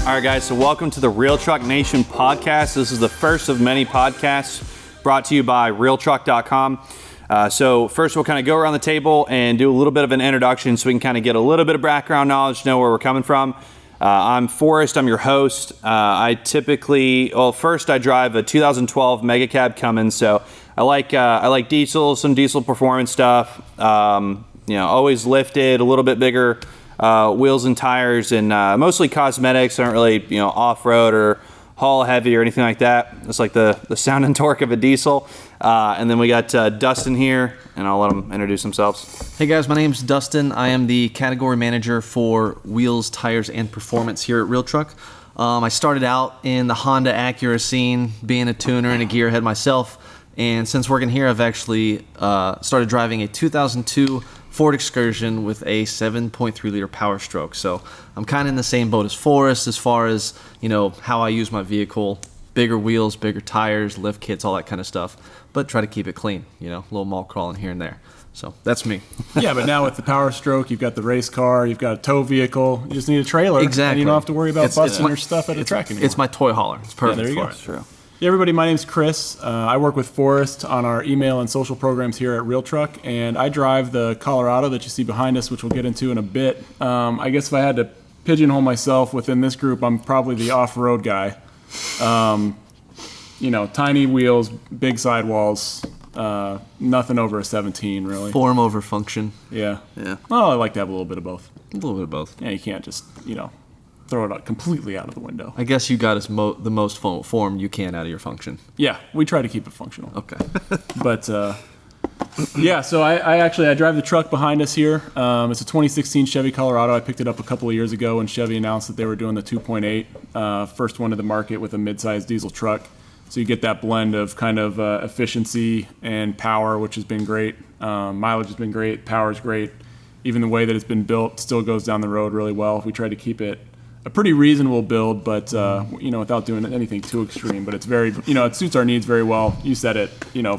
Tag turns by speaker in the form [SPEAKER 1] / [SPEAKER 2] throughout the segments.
[SPEAKER 1] All right, guys, so welcome to the Real Truck Nation podcast. This is the first of many podcasts brought to you by RealTruck.com. So first we'll kind of go around the table and do a little bit of an introduction so we can kind of get a little bit of background knowledge, know where we're coming from. I'm Forrest, I'm your host. First I drive a 2012 Mega Cab Cummins, so I like diesel, some diesel performance stuff. Always lifted, a little bit bigger wheels and tires, and mostly cosmetics. I don't really, off-road or haul heavy or anything like that. It's like the sound and torque of a diesel. And then we got Dustin here, and I'll let them introduce themselves.
[SPEAKER 2] Hey guys, my name's Dustin. I am the category manager for wheels, tires, and performance here at RealTruck. I started out in the Honda Acura scene, being a tuner and a gearhead myself. And since working here, I've actually started driving a 2002 Ford Excursion with a 7.3 liter Power Stroke. So I'm kind of in the same boat as Forrest as far as, how I use my vehicle. Bigger wheels, bigger tires, lift kits, all that kind of stuff. But try to keep it clean, a little mall crawling here and there. So that's me.
[SPEAKER 3] Yeah, but now with the Power Stroke, you've got the race car, you've got a tow vehicle, you just need a trailer.
[SPEAKER 2] Exactly.
[SPEAKER 3] And you don't have to worry about busting your stuff at a track anymore.
[SPEAKER 2] It's my toy hauler. It's perfect
[SPEAKER 3] there you
[SPEAKER 2] for
[SPEAKER 3] go.
[SPEAKER 2] it.
[SPEAKER 1] That's true.
[SPEAKER 3] Yeah, everybody, my name's Chris. I work with Forrest on our email and social programs here at Real Truck, and I drive the Colorado that you see behind us, which we'll get into in a bit. I guess if I had to pigeonhole myself within this group, I'm probably the off-road guy. Tiny wheels, big sidewalls, nothing over a 17, really.
[SPEAKER 2] Form over function.
[SPEAKER 3] Yeah.
[SPEAKER 1] Yeah.
[SPEAKER 3] Well, I like to have a little bit of both.
[SPEAKER 2] A little bit of both.
[SPEAKER 3] Yeah, you can't just, throw it out completely out of the window.
[SPEAKER 2] I guess you got the most form you can out of your function.
[SPEAKER 3] Yeah, we try to keep it functional.
[SPEAKER 2] Okay.
[SPEAKER 3] But, yeah, so I drive the truck behind us here. It's a 2016 Chevy Colorado. I picked it up a couple of years ago when Chevy announced that they were doing the 2.8, first one to the market with a mid-size diesel truck. So you get that blend of kind of efficiency and power, which has been great. Mileage has been great. Power's great. Even the way that it's been built still goes down the road really well. We try to keep it a pretty reasonable build, but without doing anything too extreme. But it's very, it suits our needs very well. You said it.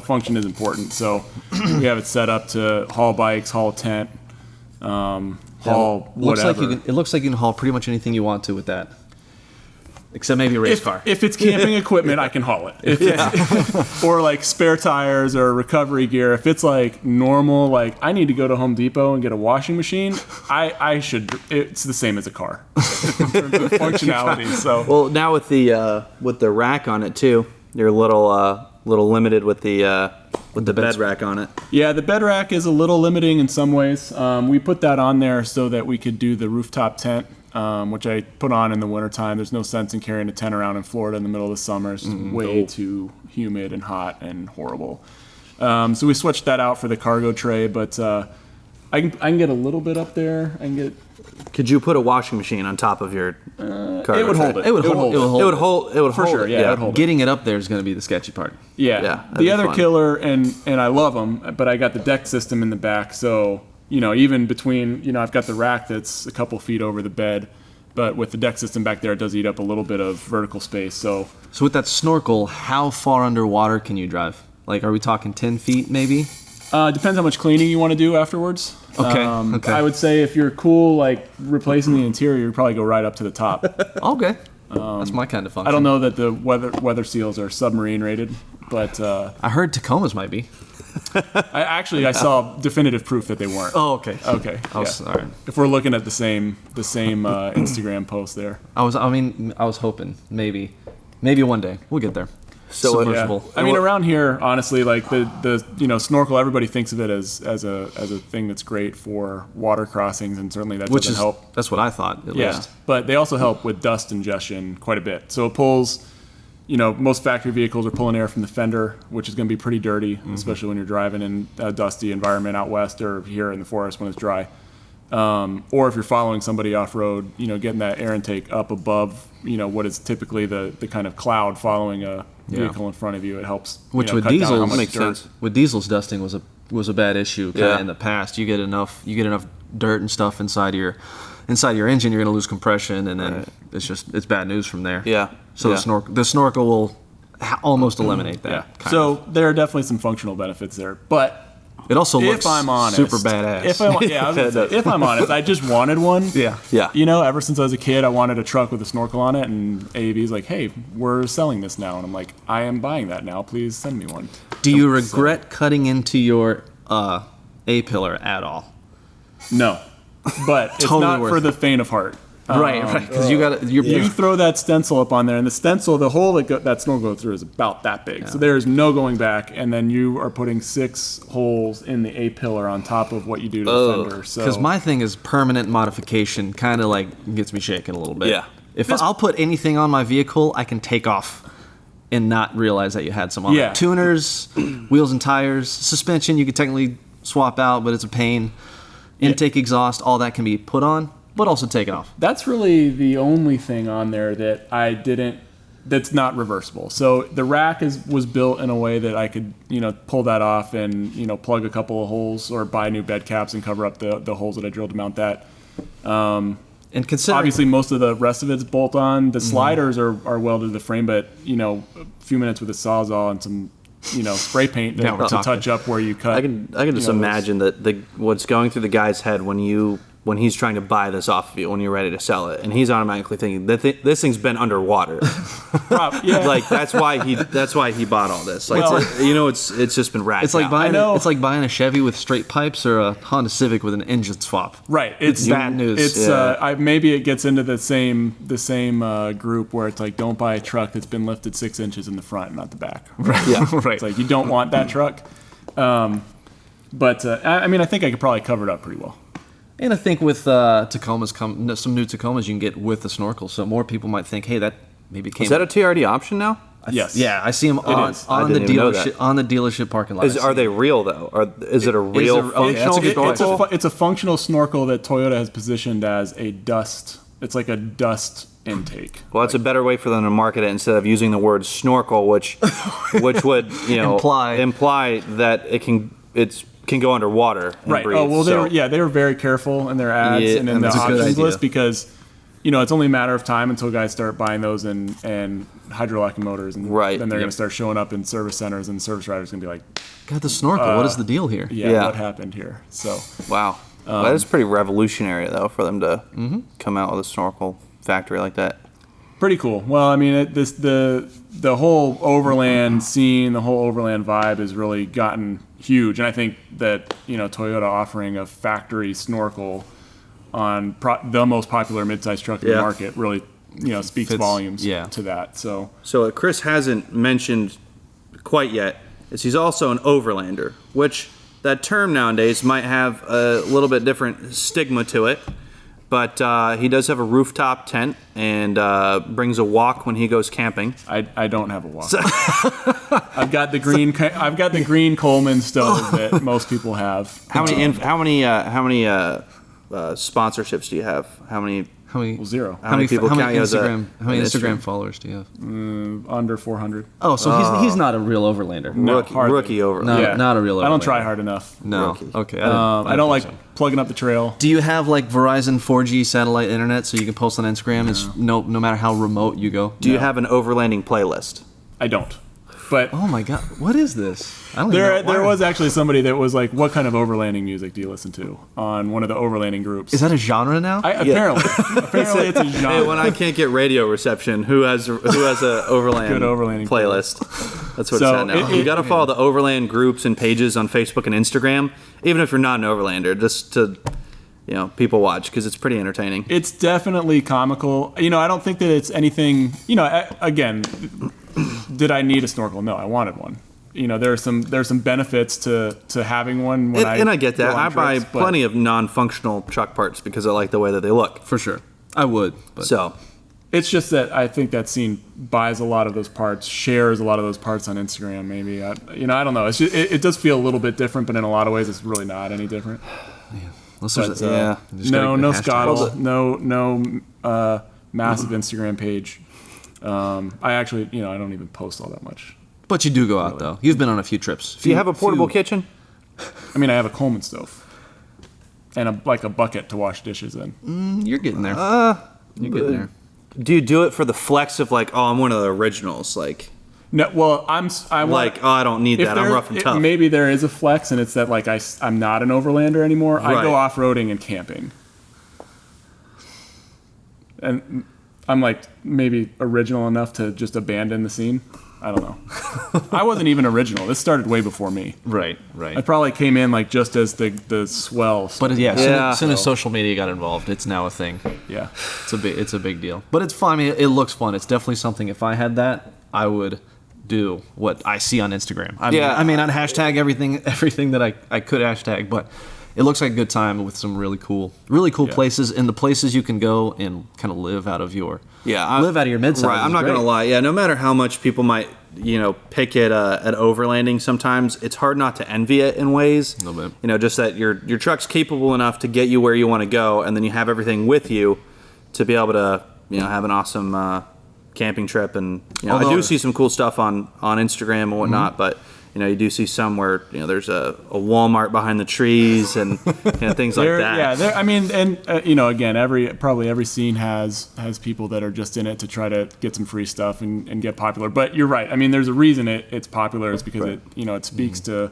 [SPEAKER 3] Function is important. So we have it set up to haul bikes, haul a tent, haul whatever.
[SPEAKER 2] It looks like you can haul pretty much anything you want to with that. Except maybe a race car.
[SPEAKER 3] If it's camping equipment, I can haul it. Or like spare tires or recovery gear. If it's like normal, like I need to go to Home Depot and get a washing machine, I should. It's the same as a car in terms of functionality. So
[SPEAKER 1] Well, now with the rack on it too, you're a little limited with the bed rack on it.
[SPEAKER 3] yeah, the bed rack is a little limiting in some ways. We put that on there so that we could do the rooftop tent. Which I put on in the wintertime. There's no sense in carrying a tent around in Florida in the middle of the summer. It's way too humid and hot and horrible. So we switched that out for the cargo tray, but I can get a little bit up there.
[SPEAKER 1] Could you put a washing machine on top of your cargo
[SPEAKER 3] It would
[SPEAKER 1] tray?
[SPEAKER 3] hold it.
[SPEAKER 2] It would hold it.
[SPEAKER 3] For sure, yeah. It would hold it.
[SPEAKER 2] Getting it up there is going to be the sketchy part.
[SPEAKER 3] Yeah.
[SPEAKER 1] that'd
[SPEAKER 3] The
[SPEAKER 1] be
[SPEAKER 3] other
[SPEAKER 1] fun.
[SPEAKER 3] killer, and I love them, but I got the deck system in the back, so even between I've got the rack that's a couple feet over the bed. But with the deck system back there, it does eat up a little bit of vertical space. So
[SPEAKER 2] with that snorkel, how far underwater can you drive? Like, are we talking 10 feet maybe?
[SPEAKER 3] depends how much cleaning you want to do afterwards.
[SPEAKER 2] Okay.
[SPEAKER 3] I would say if you're cool, like replacing the interior, you'd probably go right up to the top.
[SPEAKER 2] Okay. That's my kind of function.
[SPEAKER 3] I don't know that the weather seals are submarine rated, but
[SPEAKER 2] I heard Tacomas might be.
[SPEAKER 3] I saw definitive proof that they weren't.
[SPEAKER 2] Oh, okay.
[SPEAKER 3] Okay.
[SPEAKER 2] All right.
[SPEAKER 3] If we're looking at the same Instagram post there.
[SPEAKER 2] I was hoping maybe one day we'll get there.
[SPEAKER 1] So
[SPEAKER 2] Submersible.
[SPEAKER 3] I mean, around here, honestly, like the snorkel, everybody thinks of it as a thing that's great for water crossings, and certainly that doesn't help.
[SPEAKER 2] That's what I thought. At least.
[SPEAKER 3] But they also help with dust ingestion quite a bit. So it pulls. Most factory vehicles are pulling air from the fender, which is going to be pretty dirty, especially when you're driving in a dusty environment out west or here in the forest when it's dry. Or if you're following somebody off-road, getting that air intake up above, what is typically the kind of cloud following a vehicle in front of you, it helps.
[SPEAKER 2] Which with
[SPEAKER 3] cut down how
[SPEAKER 2] diesels
[SPEAKER 3] much
[SPEAKER 1] makes
[SPEAKER 3] dirt.
[SPEAKER 1] sense.
[SPEAKER 2] With diesels, dusting was a bad issue in the past. You get enough dirt and stuff inside your engine, you're going to lose compression, and then it's bad news from there.
[SPEAKER 1] Yeah.
[SPEAKER 2] So the snorkel will almost eliminate that.
[SPEAKER 3] Yeah. So there are definitely some functional benefits there, but
[SPEAKER 2] It also looks
[SPEAKER 3] if I'm honest,
[SPEAKER 2] super badass.
[SPEAKER 3] If I'm honest, I just wanted one.
[SPEAKER 2] Yeah.
[SPEAKER 1] Yeah.
[SPEAKER 3] You know, ever since I was a kid, I wanted a truck with a snorkel on it, and AAV's like, "Hey, we're selling this now," and I'm like, "I am buying that now. Please send me one."
[SPEAKER 2] Do you regret cutting into your A-pillar at all?
[SPEAKER 3] No, but it's
[SPEAKER 2] Totally
[SPEAKER 3] not
[SPEAKER 2] worth
[SPEAKER 3] for
[SPEAKER 2] it.
[SPEAKER 3] the faint of heart.
[SPEAKER 2] Right, because you got
[SPEAKER 3] You throw that stencil up on there, and the stencil, the hole that snorkel goes through is about that big. So there is no going back, and then you are putting 6 holes in the A-pillar on top of what you do to the fender. So
[SPEAKER 2] Because my thing is permanent modification, kind of like gets me shaking a little bit.
[SPEAKER 1] Yeah.
[SPEAKER 2] If I'll put anything on my vehicle, I can take off and not realize that you had some on
[SPEAKER 3] Yeah.
[SPEAKER 2] it. Tuners, wheels and tires, suspension you could technically swap out, but it's a pain. Intake, exhaust, all that can be put on, but also taken off.
[SPEAKER 3] that's really the only thing on there that I didn't. That's not reversible. So the rack was built in a way that I could, pull that off and, plug a couple of holes or buy new bed caps and cover up the holes that I drilled to mount that.
[SPEAKER 2] And considering
[SPEAKER 3] Obviously, most of the rest of it's bolt on. The sliders are welded to the frame, but a few minutes with a Sawzall and some, spray paint
[SPEAKER 2] Now we're
[SPEAKER 3] to
[SPEAKER 2] talking.
[SPEAKER 3] touch up where you cut.
[SPEAKER 1] I can just imagine that what's going through the guy's head when he's trying to buy this off of you when you're ready to sell it, and he's automatically thinking that this thing's been underwater.
[SPEAKER 3] Yeah.
[SPEAKER 1] Like that's why he bought all this. Like it's just been racked.
[SPEAKER 2] it's like
[SPEAKER 1] out.
[SPEAKER 2] buying a Chevy with straight pipes or a Honda Civic with an engine swap.
[SPEAKER 3] Right,
[SPEAKER 2] It's bad news.
[SPEAKER 3] It's maybe it gets into the same group where it's like, don't buy a truck that's been lifted 6 inches in the front, not the back. Right.
[SPEAKER 1] Yeah.
[SPEAKER 2] Right.
[SPEAKER 3] It's like you don't want that truck. But I think I could probably cover it up pretty well.
[SPEAKER 2] And I think with some new Tacomas you can get with the snorkel, so more people might think, hey, that maybe came.
[SPEAKER 1] Is that a TRD option now?
[SPEAKER 3] Yes.
[SPEAKER 2] Yeah, I see them on
[SPEAKER 3] is.
[SPEAKER 1] I
[SPEAKER 2] the
[SPEAKER 1] didn't even know that.
[SPEAKER 2] dealership parking lot.
[SPEAKER 1] Are they real though? Is it a real
[SPEAKER 2] okay, that's a good
[SPEAKER 1] functional
[SPEAKER 2] question.
[SPEAKER 1] snorkel?
[SPEAKER 3] It's a functional snorkel that Toyota has positioned as a dust. It's like a dust intake.
[SPEAKER 1] Well, that's a better way for them to market it instead of using the word snorkel, which would imply that it can go underwater and
[SPEAKER 3] Right.
[SPEAKER 1] breathe.
[SPEAKER 3] Oh well,
[SPEAKER 1] so.
[SPEAKER 3] they were very careful in their ads
[SPEAKER 1] Yeah,
[SPEAKER 3] and in the
[SPEAKER 2] that's a good
[SPEAKER 3] options
[SPEAKER 2] idea.
[SPEAKER 3] list because, it's only a matter of time until guys start buying those and hydraulic motors, and
[SPEAKER 1] Right.
[SPEAKER 3] then they're
[SPEAKER 1] Yep.
[SPEAKER 3] going to start showing up in service centers, and the service writer's going to be like,
[SPEAKER 2] Got the snorkel. What is the deal here?
[SPEAKER 1] Yeah.
[SPEAKER 3] what happened here? So
[SPEAKER 1] Wow. That is pretty revolutionary though for them to come out with a snorkel factory like that.
[SPEAKER 3] pretty cool. Well, I mean, the whole overland scene, the whole overland vibe has really gotten huge, and I think that Toyota offering a factory snorkel on the most popular midsize truck in the
[SPEAKER 1] Yeah.
[SPEAKER 3] market really speaks
[SPEAKER 2] Fits-
[SPEAKER 3] volumes
[SPEAKER 2] yeah.
[SPEAKER 3] to that. So
[SPEAKER 1] So what Chris hasn't mentioned quite yet is he's also an overlander, which that term nowadays might have a little bit different stigma to it. But he does have a rooftop tent and brings a wok when he goes camping.
[SPEAKER 3] I don't have a walk. I've got the green Coleman stove that most people have.
[SPEAKER 1] How many sponsorships do you have? How many
[SPEAKER 3] Well, zero.
[SPEAKER 1] How many people count you as a-
[SPEAKER 2] How many
[SPEAKER 1] an
[SPEAKER 2] Instagram followers do you have?
[SPEAKER 3] Under 400.
[SPEAKER 2] Oh, so he's not a real overlander.
[SPEAKER 3] No, hardly.
[SPEAKER 1] rookie over?
[SPEAKER 2] No. not a real
[SPEAKER 3] I don't
[SPEAKER 2] overlander.
[SPEAKER 3] try hard enough.
[SPEAKER 2] No.
[SPEAKER 1] Rookie.
[SPEAKER 2] Okay.
[SPEAKER 3] I don't like
[SPEAKER 2] think so.
[SPEAKER 3] plugging up the trail.
[SPEAKER 2] Do you have like Verizon 4G satellite internet so you can post on Instagram? It's no matter how remote you go.
[SPEAKER 1] Do you have an overlanding playlist?
[SPEAKER 3] I don't. But
[SPEAKER 2] Oh my God! What is this? I don't even know.
[SPEAKER 3] there
[SPEAKER 2] Why-
[SPEAKER 3] was actually somebody that was like, "What kind of overlanding music do you listen to?" on one of the overlanding groups.
[SPEAKER 2] Is that a genre now?
[SPEAKER 3] Apparently it's a genre.
[SPEAKER 1] Hey, when I can't get radio reception, who has a overland
[SPEAKER 3] Good overlanding
[SPEAKER 1] playlist? That's what
[SPEAKER 3] So
[SPEAKER 1] it's at now. You got to follow the overland groups and pages on Facebook and Instagram, even if you're not an overlander, just to people watch because it's pretty entertaining.
[SPEAKER 3] It's definitely comical. I don't think that it's anything. Again, did I need a snorkel? No, I wanted one. There's some benefits to having one.
[SPEAKER 1] And I get that.
[SPEAKER 3] go on
[SPEAKER 1] I buy
[SPEAKER 3] trips, but
[SPEAKER 1] plenty of non-functional truck parts because I like the way that they look.
[SPEAKER 2] For sure. I would. But
[SPEAKER 1] So
[SPEAKER 3] It's just that I think that scene buys a lot of those parts, shares a lot of those parts on Instagram. Maybe I don't know. It's just, it does feel a little bit different, but in a lot of ways, it's really not any different.
[SPEAKER 2] unless
[SPEAKER 3] But,
[SPEAKER 2] there's
[SPEAKER 1] yeah.
[SPEAKER 2] just
[SPEAKER 3] no
[SPEAKER 2] gotta hashtag.
[SPEAKER 3] Scottle, no massive Instagram page. I actually, I don't even post all that much.
[SPEAKER 2] But you do go out though. You've been on a few trips.
[SPEAKER 1] do you have a portable kitchen?
[SPEAKER 3] I mean, I have a Coleman stove and a bucket to wash dishes in.
[SPEAKER 2] You're getting there. You're getting there.
[SPEAKER 1] Do you do it for the flex of like, oh, I'm one of the originals? Like,
[SPEAKER 3] No, well, I'm
[SPEAKER 1] Like, oh, I don't need that. I'm rough and tough.
[SPEAKER 3] Maybe there is a flex, and it's that like I'm not an overlander anymore. I go
[SPEAKER 1] Right.
[SPEAKER 3] off-roading and camping, and I'm like maybe original enough to just abandon the scene. I don't know. I wasn't even original. This started way before me.
[SPEAKER 2] Right.
[SPEAKER 3] I probably came in like just as the swell.
[SPEAKER 2] But yeah,
[SPEAKER 1] Yeah.
[SPEAKER 2] as soon as social media got involved, it's now a thing.
[SPEAKER 3] Yeah.
[SPEAKER 2] It's a big deal. But it's fun. I mean, it looks fun. It's definitely something. If I had that, I would do what I see on Instagram. I mean, I'd hashtag everything that I could hashtag, but it looks like a good time with some really cool places, and the places you can go and kind of live out of your mid-size.
[SPEAKER 1] Right, I'm not going to lie. Yeah, no matter how much people might, pick at overlanding, sometimes it's hard not to envy it in ways.
[SPEAKER 2] A little bit.
[SPEAKER 1] Just that your truck's capable enough to get you where you want to go, and then you have everything with you to be able to, have an awesome camping trip. And I do see some cool stuff on Instagram and whatnot, but you do see some where there's a Walmart behind the trees and things like that.
[SPEAKER 3] Yeah, I mean, and again, probably every scene has people that are just in it to try to get some free stuff and get popular. But you're right. I mean, there's a reason it's popular. It's because it speaks to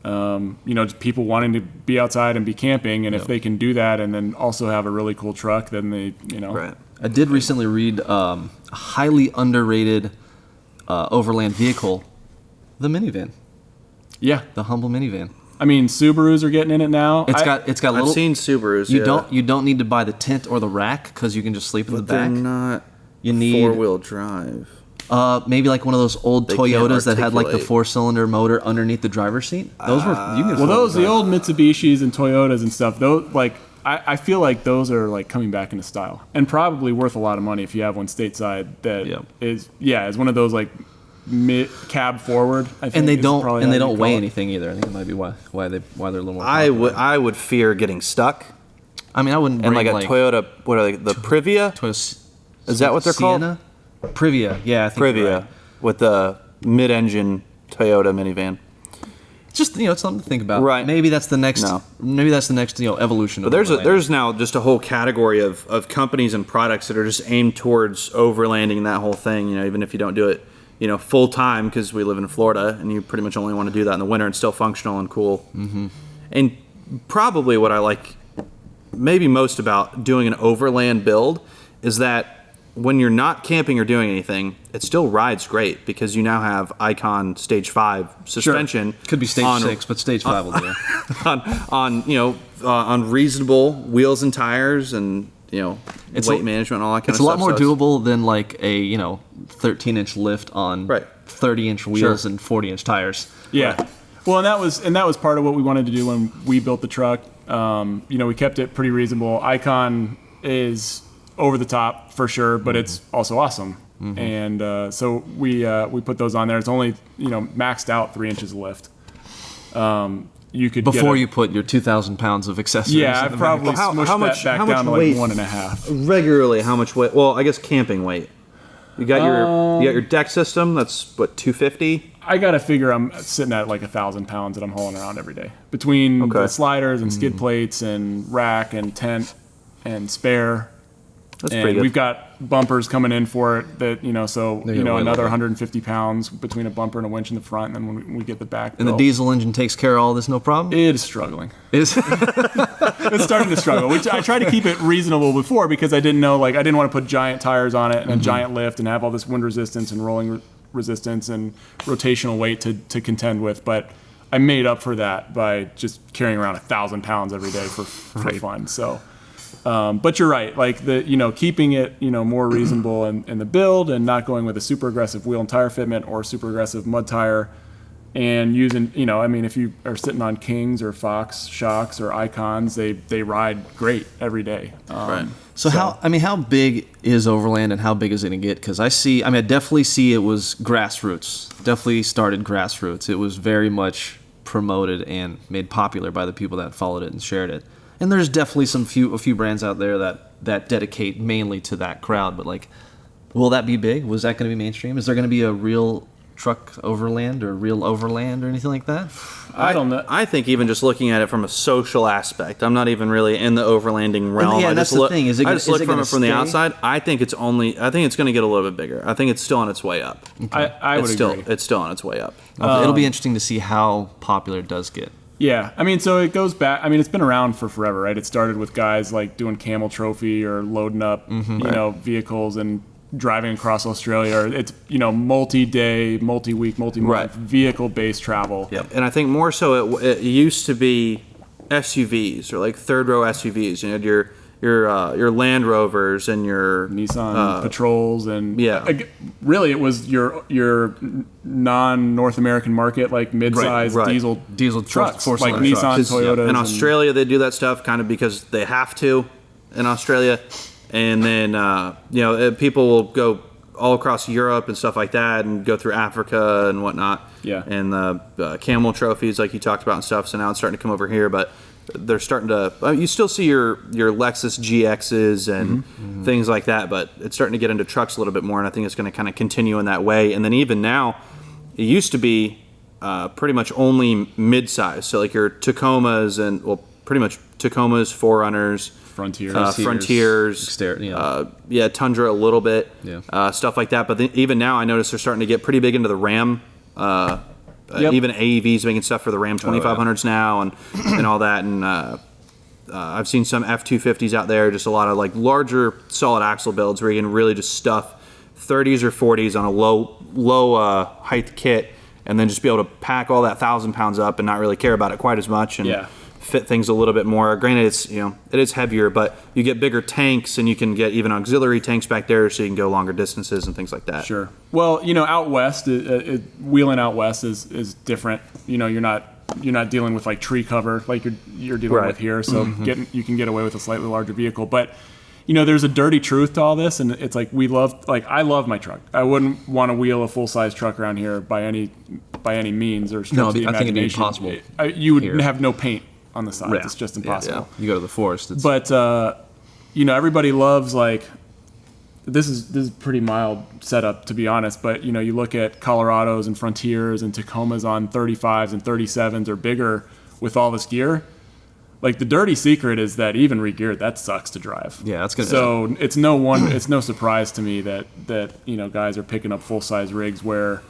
[SPEAKER 3] just people wanting to be outside and be camping, and if they can do that and then also have a really cool truck, then they
[SPEAKER 1] Right.
[SPEAKER 2] I did recently read a highly underrated overland vehicle. The minivan.
[SPEAKER 3] Yeah.
[SPEAKER 2] The humble minivan.
[SPEAKER 3] I mean, Subarus are getting in it now.
[SPEAKER 2] It's got a little.
[SPEAKER 1] I've seen Subarus.
[SPEAKER 2] You don't need to buy the tent or the rack because you can just sleep in the back.
[SPEAKER 1] They're not.
[SPEAKER 2] You need
[SPEAKER 1] 4-wheel drive.
[SPEAKER 2] Maybe like one of those old
[SPEAKER 1] They can't
[SPEAKER 2] Toyotas that had like the
[SPEAKER 1] articulate.
[SPEAKER 2] 4-cylinder motor underneath the driver's seat. Those were
[SPEAKER 3] The old Mitsubishis and Toyotas and stuff. Those I feel like those are like coming back into style and probably worth a lot of money if you have one stateside that is one of those like cab forward. I think
[SPEAKER 2] and they don't weigh
[SPEAKER 3] it.
[SPEAKER 2] anything either. I think it might be why they're a little more.
[SPEAKER 1] I would fear getting stuck.
[SPEAKER 2] I mean, I wouldn't.
[SPEAKER 1] And
[SPEAKER 2] bring
[SPEAKER 1] like a Toyota, what are they? The Privia? Is that what they're
[SPEAKER 2] Sienna?
[SPEAKER 1] called?
[SPEAKER 2] Privia, yeah, I think
[SPEAKER 1] Privia
[SPEAKER 2] you're right.
[SPEAKER 1] with the mid-engine Toyota minivan.
[SPEAKER 2] Just it's something to think about.
[SPEAKER 1] Right.
[SPEAKER 2] Maybe that's the next.
[SPEAKER 1] No.
[SPEAKER 2] Maybe that's the next evolution.
[SPEAKER 1] But there's now just a whole category of companies and products that are just aimed towards overlanding that whole thing. Even if you don't do it, full time, because we live in Florida and you pretty much only want to do that in the winter and still functional and cool. Mm-hmm. And probably what I like maybe most about doing an overland build is that when you're not camping or doing anything, it still rides great because you now have Icon Stage 5 suspension.
[SPEAKER 2] Sure. Could be Stage 6, but Stage 5 will do.
[SPEAKER 1] on reasonable wheels and tires and weight management and all that kind of stuff.
[SPEAKER 2] It's a lot more doable than like a 13-inch lift on 30-inch wheels and 40-inch tires.
[SPEAKER 3] Yeah. Well, and that was part of what we wanted to do when we built the truck. We kept it pretty reasonable. Icon is over the top for sure, but it's also awesome. Mm-hmm. And so we put those on there. It's only maxed out 3 inches of lift. You could
[SPEAKER 2] you put your 2,000 pounds of accessories.
[SPEAKER 3] Yeah, I probably smushed that back down to like 1.5.
[SPEAKER 1] Regularly, how much weight? Well, I guess camping weight. You got your deck system. That's what, 250.
[SPEAKER 3] I gotta figure I'm sitting at like 1,000 pounds that I'm hauling around every day between the sliders and skid plates and rack and tent and spare.
[SPEAKER 1] That's pretty good.
[SPEAKER 3] We've got bumpers coming in for it that another 150 pounds between a bumper and a winch in the front, and then when we get the back.
[SPEAKER 2] And the diesel engine takes care of all this, no problem.
[SPEAKER 3] It is struggling.
[SPEAKER 2] It's
[SPEAKER 3] starting to struggle. Which I tried to keep it reasonable before because I didn't know, I didn't want to put giant tires on it and a giant lift and have all this wind resistance and rolling resistance and rotational weight to contend with, but I made up for that by just carrying around 1,000 pounds every day for fun. So. But you're right, keeping it, more reasonable in the build and not going with a super aggressive wheel and tire fitment or super aggressive mud tire and using, if you are sitting on Kings or Fox shocks or Icons, they ride great every day.
[SPEAKER 2] Right. So how big is Overland and how big is it going to get? Because I definitely see it was grassroots, definitely started grassroots. It was very much promoted and made popular by the people that followed it and shared it. And there's definitely a few brands out there that dedicate mainly to that crowd. But will that be big? Was that going to be mainstream? Is there going to be a real truck overland or real overland or anything like that?
[SPEAKER 3] I don't know.
[SPEAKER 1] I think even just looking at it from a social aspect, I'm not even really in the overlanding realm.
[SPEAKER 2] yeah,
[SPEAKER 1] I
[SPEAKER 2] that's
[SPEAKER 1] just
[SPEAKER 2] the thing. Is it
[SPEAKER 1] I just
[SPEAKER 2] is
[SPEAKER 1] look
[SPEAKER 2] it
[SPEAKER 1] from
[SPEAKER 2] gonna
[SPEAKER 1] it from the
[SPEAKER 2] stay?
[SPEAKER 1] outside. I think it's going to get a little bit bigger. I think it's still on its way up.
[SPEAKER 3] I would agree.
[SPEAKER 1] It's still on its way up.
[SPEAKER 2] It'll be interesting to see how popular it does get.
[SPEAKER 3] Yeah, I mean, so it goes back. I mean, it's been around for forever, right? It started with guys like doing camel trophy or loading up, vehicles and driving across Australia. Or it's multi-day, multi-week, multi-month
[SPEAKER 1] Right.
[SPEAKER 3] vehicle-based travel.
[SPEAKER 1] Yeah, and I think more so it used to be SUVs or like third row SUVs. You had your Land Rovers and your
[SPEAKER 3] Nissan Patrols and
[SPEAKER 1] yeah.
[SPEAKER 3] Really it was your non-North American market like mid-size
[SPEAKER 1] Right.
[SPEAKER 2] Diesel
[SPEAKER 3] trucks like
[SPEAKER 2] four-cylinder
[SPEAKER 3] Nissan,
[SPEAKER 2] trucks.
[SPEAKER 3] Toyotas.
[SPEAKER 1] In Australia, they do that stuff kind of because they have to in Australia. And then, people will go all across Europe and stuff like that and go through Africa and whatnot.
[SPEAKER 3] Yeah.
[SPEAKER 1] And the camel trophies like you talked about and stuff. So now it's starting to come over here. But they're starting to you still see your Lexus GXs and things like that. But it's starting to get into trucks a little bit more. And I think it's going to kind of continue in that way. And then even now, it used to be pretty much only mid-size. So like your Tacomas and, well, pretty much Tacomas, 4Runners, Frontiers, Tundra a little bit, stuff like that. But even now, I notice they're starting to get pretty big into the Ram. Even AEV's making stuff for the Ram 2500s now, and all that. And I've seen some F250s out there, just a lot of like larger solid axle builds where you can really just stuff 30s or 40s on a low height kit, and then just be able to pack all that 1,000 pounds up and not really care about it quite as much. And fit things a little bit more. Granted, it is heavier, but you get bigger tanks and you can get even auxiliary tanks back there, so you can go longer distances and things like that.
[SPEAKER 3] Sure. Well, out west, wheeling out west is different. You're not dealing with like tree cover like you're dealing with here, so you can get away with a slightly larger vehicle. But there's a dirty truth to all this, and it's like I love my truck. I wouldn't want to wheel a full size truck around here by any means or stretch of the imagination.
[SPEAKER 2] I think it'd be impossible.
[SPEAKER 3] You would have no paint on the side.
[SPEAKER 2] Yeah.
[SPEAKER 3] It's just impossible.
[SPEAKER 2] You go to the forest.
[SPEAKER 3] But everybody loves this is pretty mild setup, to be honest. But you look at Colorados and Frontiers and Tacomas on 35s and 37s or bigger with all this gear. Like the dirty secret is that even re-geared, that sucks to drive.
[SPEAKER 2] Yeah, that's gonna.
[SPEAKER 3] So it's no surprise to me that guys are picking up full size rigs where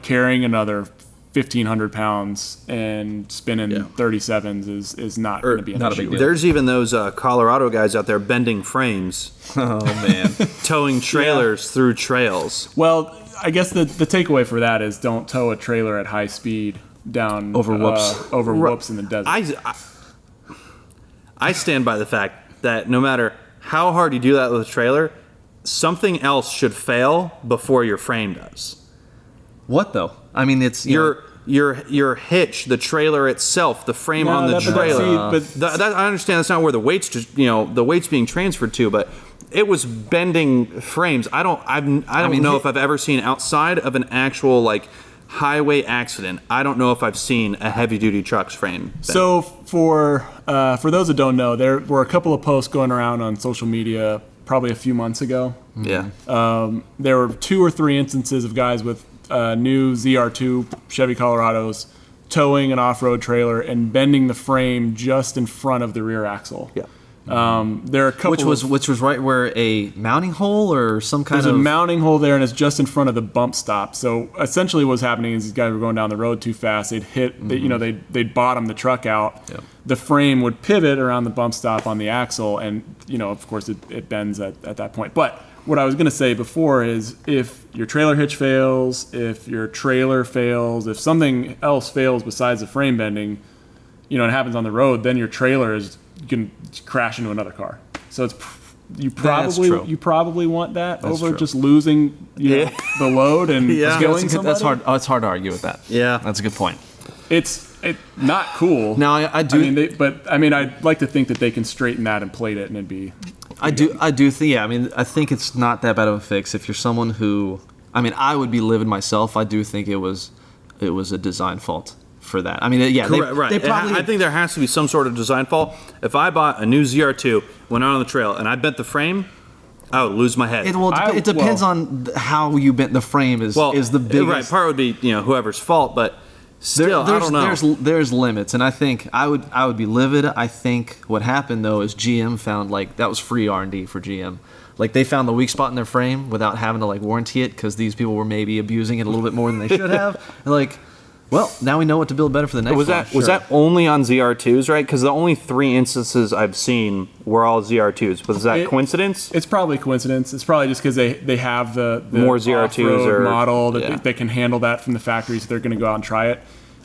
[SPEAKER 3] carrying another 1,500 pounds and spinning 37s is not going to be an
[SPEAKER 2] not a
[SPEAKER 3] issue.
[SPEAKER 2] big deal.
[SPEAKER 1] There's even those Colorado guys out there bending frames,
[SPEAKER 2] Oh man.
[SPEAKER 1] towing trailers through trails.
[SPEAKER 3] Well, I guess the takeaway for that is don't tow a trailer at high speed down
[SPEAKER 2] Over whoops.
[SPEAKER 3] whoops in the desert.
[SPEAKER 1] I stand by the fact that no matter how hard you do that with a trailer, something else should fail before your frame does.
[SPEAKER 2] What though? I mean, it's
[SPEAKER 1] Your hitch, the trailer itself, the frame on the trailer. I understand that's not where the weight's being transferred to, but it was bending frames. I don't know if I've ever seen outside of an actual like highway accident. I don't know if I've seen a heavy duty truck's frame bend.
[SPEAKER 3] So for those that don't know, there were a couple of posts going around on social media probably a few months ago.
[SPEAKER 1] Yeah.
[SPEAKER 3] There were 2 or 3 instances of guys with new ZR2 Chevy Colorados towing an off-road trailer and bending the frame just in front of the rear axle.
[SPEAKER 1] Yeah.
[SPEAKER 3] There are a couple
[SPEAKER 2] which was right where a mounting hole or some kind
[SPEAKER 3] There's
[SPEAKER 2] of
[SPEAKER 3] a mounting hole there, and it's just in front of the bump stop. So essentially, what's happening is these guys were going down the road too fast. They'd hit, they'd bottom the truck out.
[SPEAKER 2] Yep.
[SPEAKER 3] The frame would pivot around the bump stop on the axle, and of course, it bends at that point. But what I was going to say before is, if your trailer hitch fails, if your trailer fails, if something else fails besides the frame bending, it happens on the road, then your trailer is going to crash into another car. So it's you probably want that
[SPEAKER 2] That's
[SPEAKER 3] over
[SPEAKER 2] true.
[SPEAKER 3] just losing the load and killing somebody.
[SPEAKER 2] That's hard. It's hard to argue with that.
[SPEAKER 1] Yeah.
[SPEAKER 2] That's a good point.
[SPEAKER 3] It's not cool.
[SPEAKER 2] Now I do.
[SPEAKER 3] I'd like to think that they can straighten that and plate it, and it'd be.
[SPEAKER 2] I do think. Yeah. I think it's not that bad of a fix if you're someone who. I would be livid myself. I do think it was a design fault for that.
[SPEAKER 1] Correct, right.
[SPEAKER 2] They probably.
[SPEAKER 1] I think there has to be some sort of design fault. If I bought a new ZR2, went out on the trail, and I bent the frame, I would lose my head.
[SPEAKER 2] It depends on how you bent the frame. Is the biggest
[SPEAKER 1] right part would be whoever's fault, but still I don't know.
[SPEAKER 2] There's limits, and I think I would be livid. I think what happened though is GM found that was free R&D for GM. Like they found the weak spot in their frame without having to warranty it because these people were maybe abusing it a little bit more than they should have. And well, now we know what to build better for the next one.
[SPEAKER 1] Was that only on ZR2s, right? Because the only 3 instances I've seen were all ZR2s. Was that coincidence?
[SPEAKER 3] It's probably coincidence. It's probably just because they have the
[SPEAKER 1] more ZR2s
[SPEAKER 3] model that they can handle that from the factory, so they're going to go out and try it.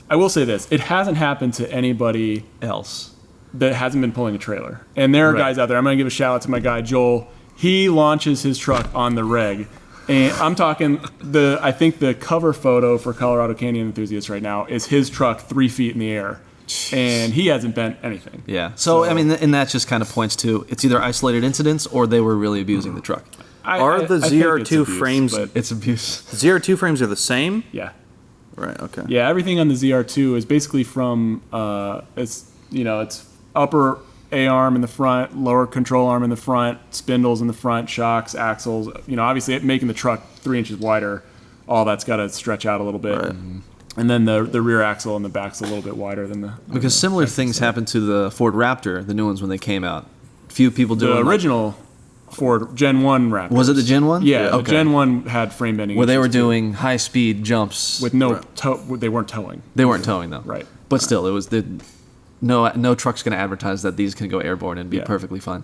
[SPEAKER 3] I will say this: it hasn't happened to anybody else that hasn't been pulling a trailer. And there are guys out there. I'm going to give a shout out to my guy Joel. He launches his truck on the reg. And I'm talking I think the cover photo for Colorado Canyon Enthusiasts right now is his truck 3 feet in the air. And he hasn't bent anything.
[SPEAKER 2] Yeah. So I mean, and that just kind of points to it's either isolated incidents or they were really abusing the truck.
[SPEAKER 1] Are the ZR2 frames...
[SPEAKER 2] It's abuse.
[SPEAKER 1] The ZR2 frames are the same?
[SPEAKER 3] Yeah.
[SPEAKER 1] Right, okay.
[SPEAKER 3] Yeah, everything on the ZR2 is basically from, it's upper A-arm in the front, lower control arm in the front, spindles in the front, shocks, axles. Obviously making the truck 3 inches wider, all that's got to stretch out a little bit. Right. And then the rear axle in the back's a little bit wider than the...
[SPEAKER 2] Because similar things happened to the Ford Raptor, the new ones when they came out. Few people doing...
[SPEAKER 3] The original Ford Gen 1 Raptor.
[SPEAKER 2] Was it the Gen 1?
[SPEAKER 3] Yeah, okay. The Gen 1 had frame bending.
[SPEAKER 2] Where they were doing high-speed jumps.
[SPEAKER 3] With no tow... They weren't towing.
[SPEAKER 2] They weren't towing, though.
[SPEAKER 3] Right.
[SPEAKER 2] But still, it was... No truck's going to advertise that these can go airborne and be perfectly fine.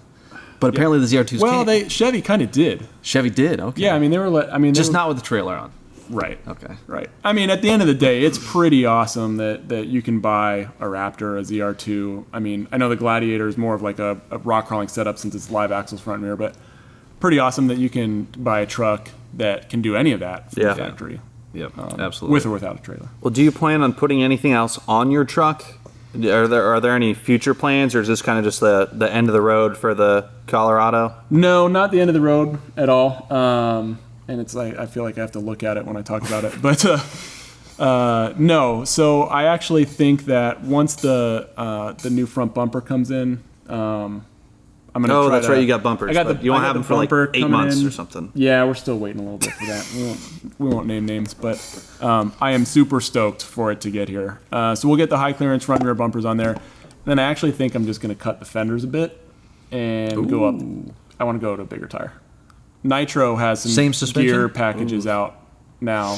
[SPEAKER 2] But apparently the ZR2s can't.
[SPEAKER 3] Well, Chevy kind of did.
[SPEAKER 2] Chevy did, okay.
[SPEAKER 3] Yeah, I mean, they were...
[SPEAKER 2] Just not with the trailer on.
[SPEAKER 3] Right.
[SPEAKER 2] Okay.
[SPEAKER 3] Right. I mean, at the end of the day, it's pretty awesome that you can buy a Raptor, a ZR2. I mean, I know the Gladiator is more of a rock crawling setup since it's live axles front and rear, but pretty awesome that you can buy a truck that can do any of that from the factory.
[SPEAKER 2] Yep, absolutely.
[SPEAKER 3] With or without a trailer.
[SPEAKER 1] Well, do you plan on putting anything else on your truck? Are there any future plans, or is this kind of just the end of the road for the Colorado?
[SPEAKER 3] No, not the end of the road at all. And it's I feel like I have to look at it when I talk about it. But no. So I actually think that once the new front bumper comes in, I'm gonna.
[SPEAKER 1] Oh, that's right. You got bumpers. You won't have them for 8 months or something.
[SPEAKER 3] Yeah, we're still waiting a little bit for that. We won't name names, but I am super stoked for it to get here. So we'll get the high clearance front and rear bumpers on there. Then I actually think I'm just gonna cut the fenders a bit and go up. I want to go to a bigger tire. Nitro has some gear packages out now.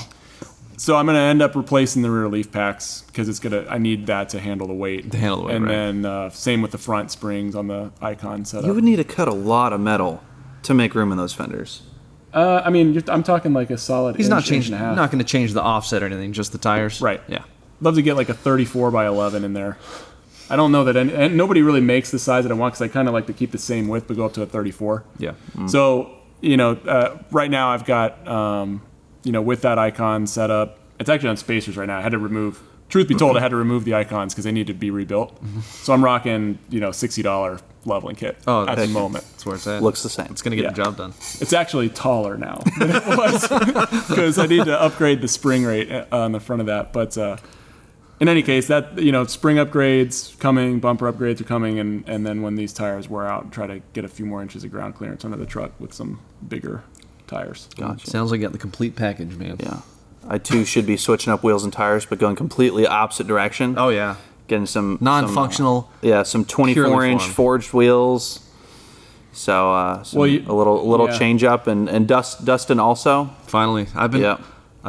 [SPEAKER 3] So I'm going to end up replacing the rear leaf packs because I need that to handle the weight. And then same with the front springs on the Icon setup.
[SPEAKER 1] You would need to cut a lot of metal to make room in those fenders.
[SPEAKER 3] I mean, I'm talking a solid
[SPEAKER 2] He's
[SPEAKER 3] inch and a half.
[SPEAKER 2] Not going to change the offset or anything, just the tires.
[SPEAKER 3] Right.
[SPEAKER 2] Yeah.
[SPEAKER 3] Love to get a 34 by 11 in there. I don't know that and nobody really makes the size that I want because I kind of like to keep the same width but go up to a 34.
[SPEAKER 2] Yeah.
[SPEAKER 3] So... right now I've got, with that Icon setup, it's actually on spacers right now. I had to remove, truth be told, I had to remove the Icons because they need to be rebuilt. So I'm rocking, $60 leveling kit at the moment.
[SPEAKER 2] That's where it's at.
[SPEAKER 1] Looks the same.
[SPEAKER 2] It's going to get the job done.
[SPEAKER 3] It's actually taller now than it was because I need to upgrade the spring rate on the front of that. But in any case, that spring upgrades coming, bumper upgrades are coming, and then when these tires wear out, try to get a few more inches of ground clearance under the truck with some bigger tires.
[SPEAKER 2] Gotcha. Sounds like you got the complete package, man.
[SPEAKER 1] Yeah. I too should be switching up wheels and tires, but going completely opposite direction.
[SPEAKER 2] Oh yeah.
[SPEAKER 1] Getting some
[SPEAKER 2] non-functional.
[SPEAKER 1] Some 24-inch forged wheels. So a little change up, and Dustin also.
[SPEAKER 2] Finally, I've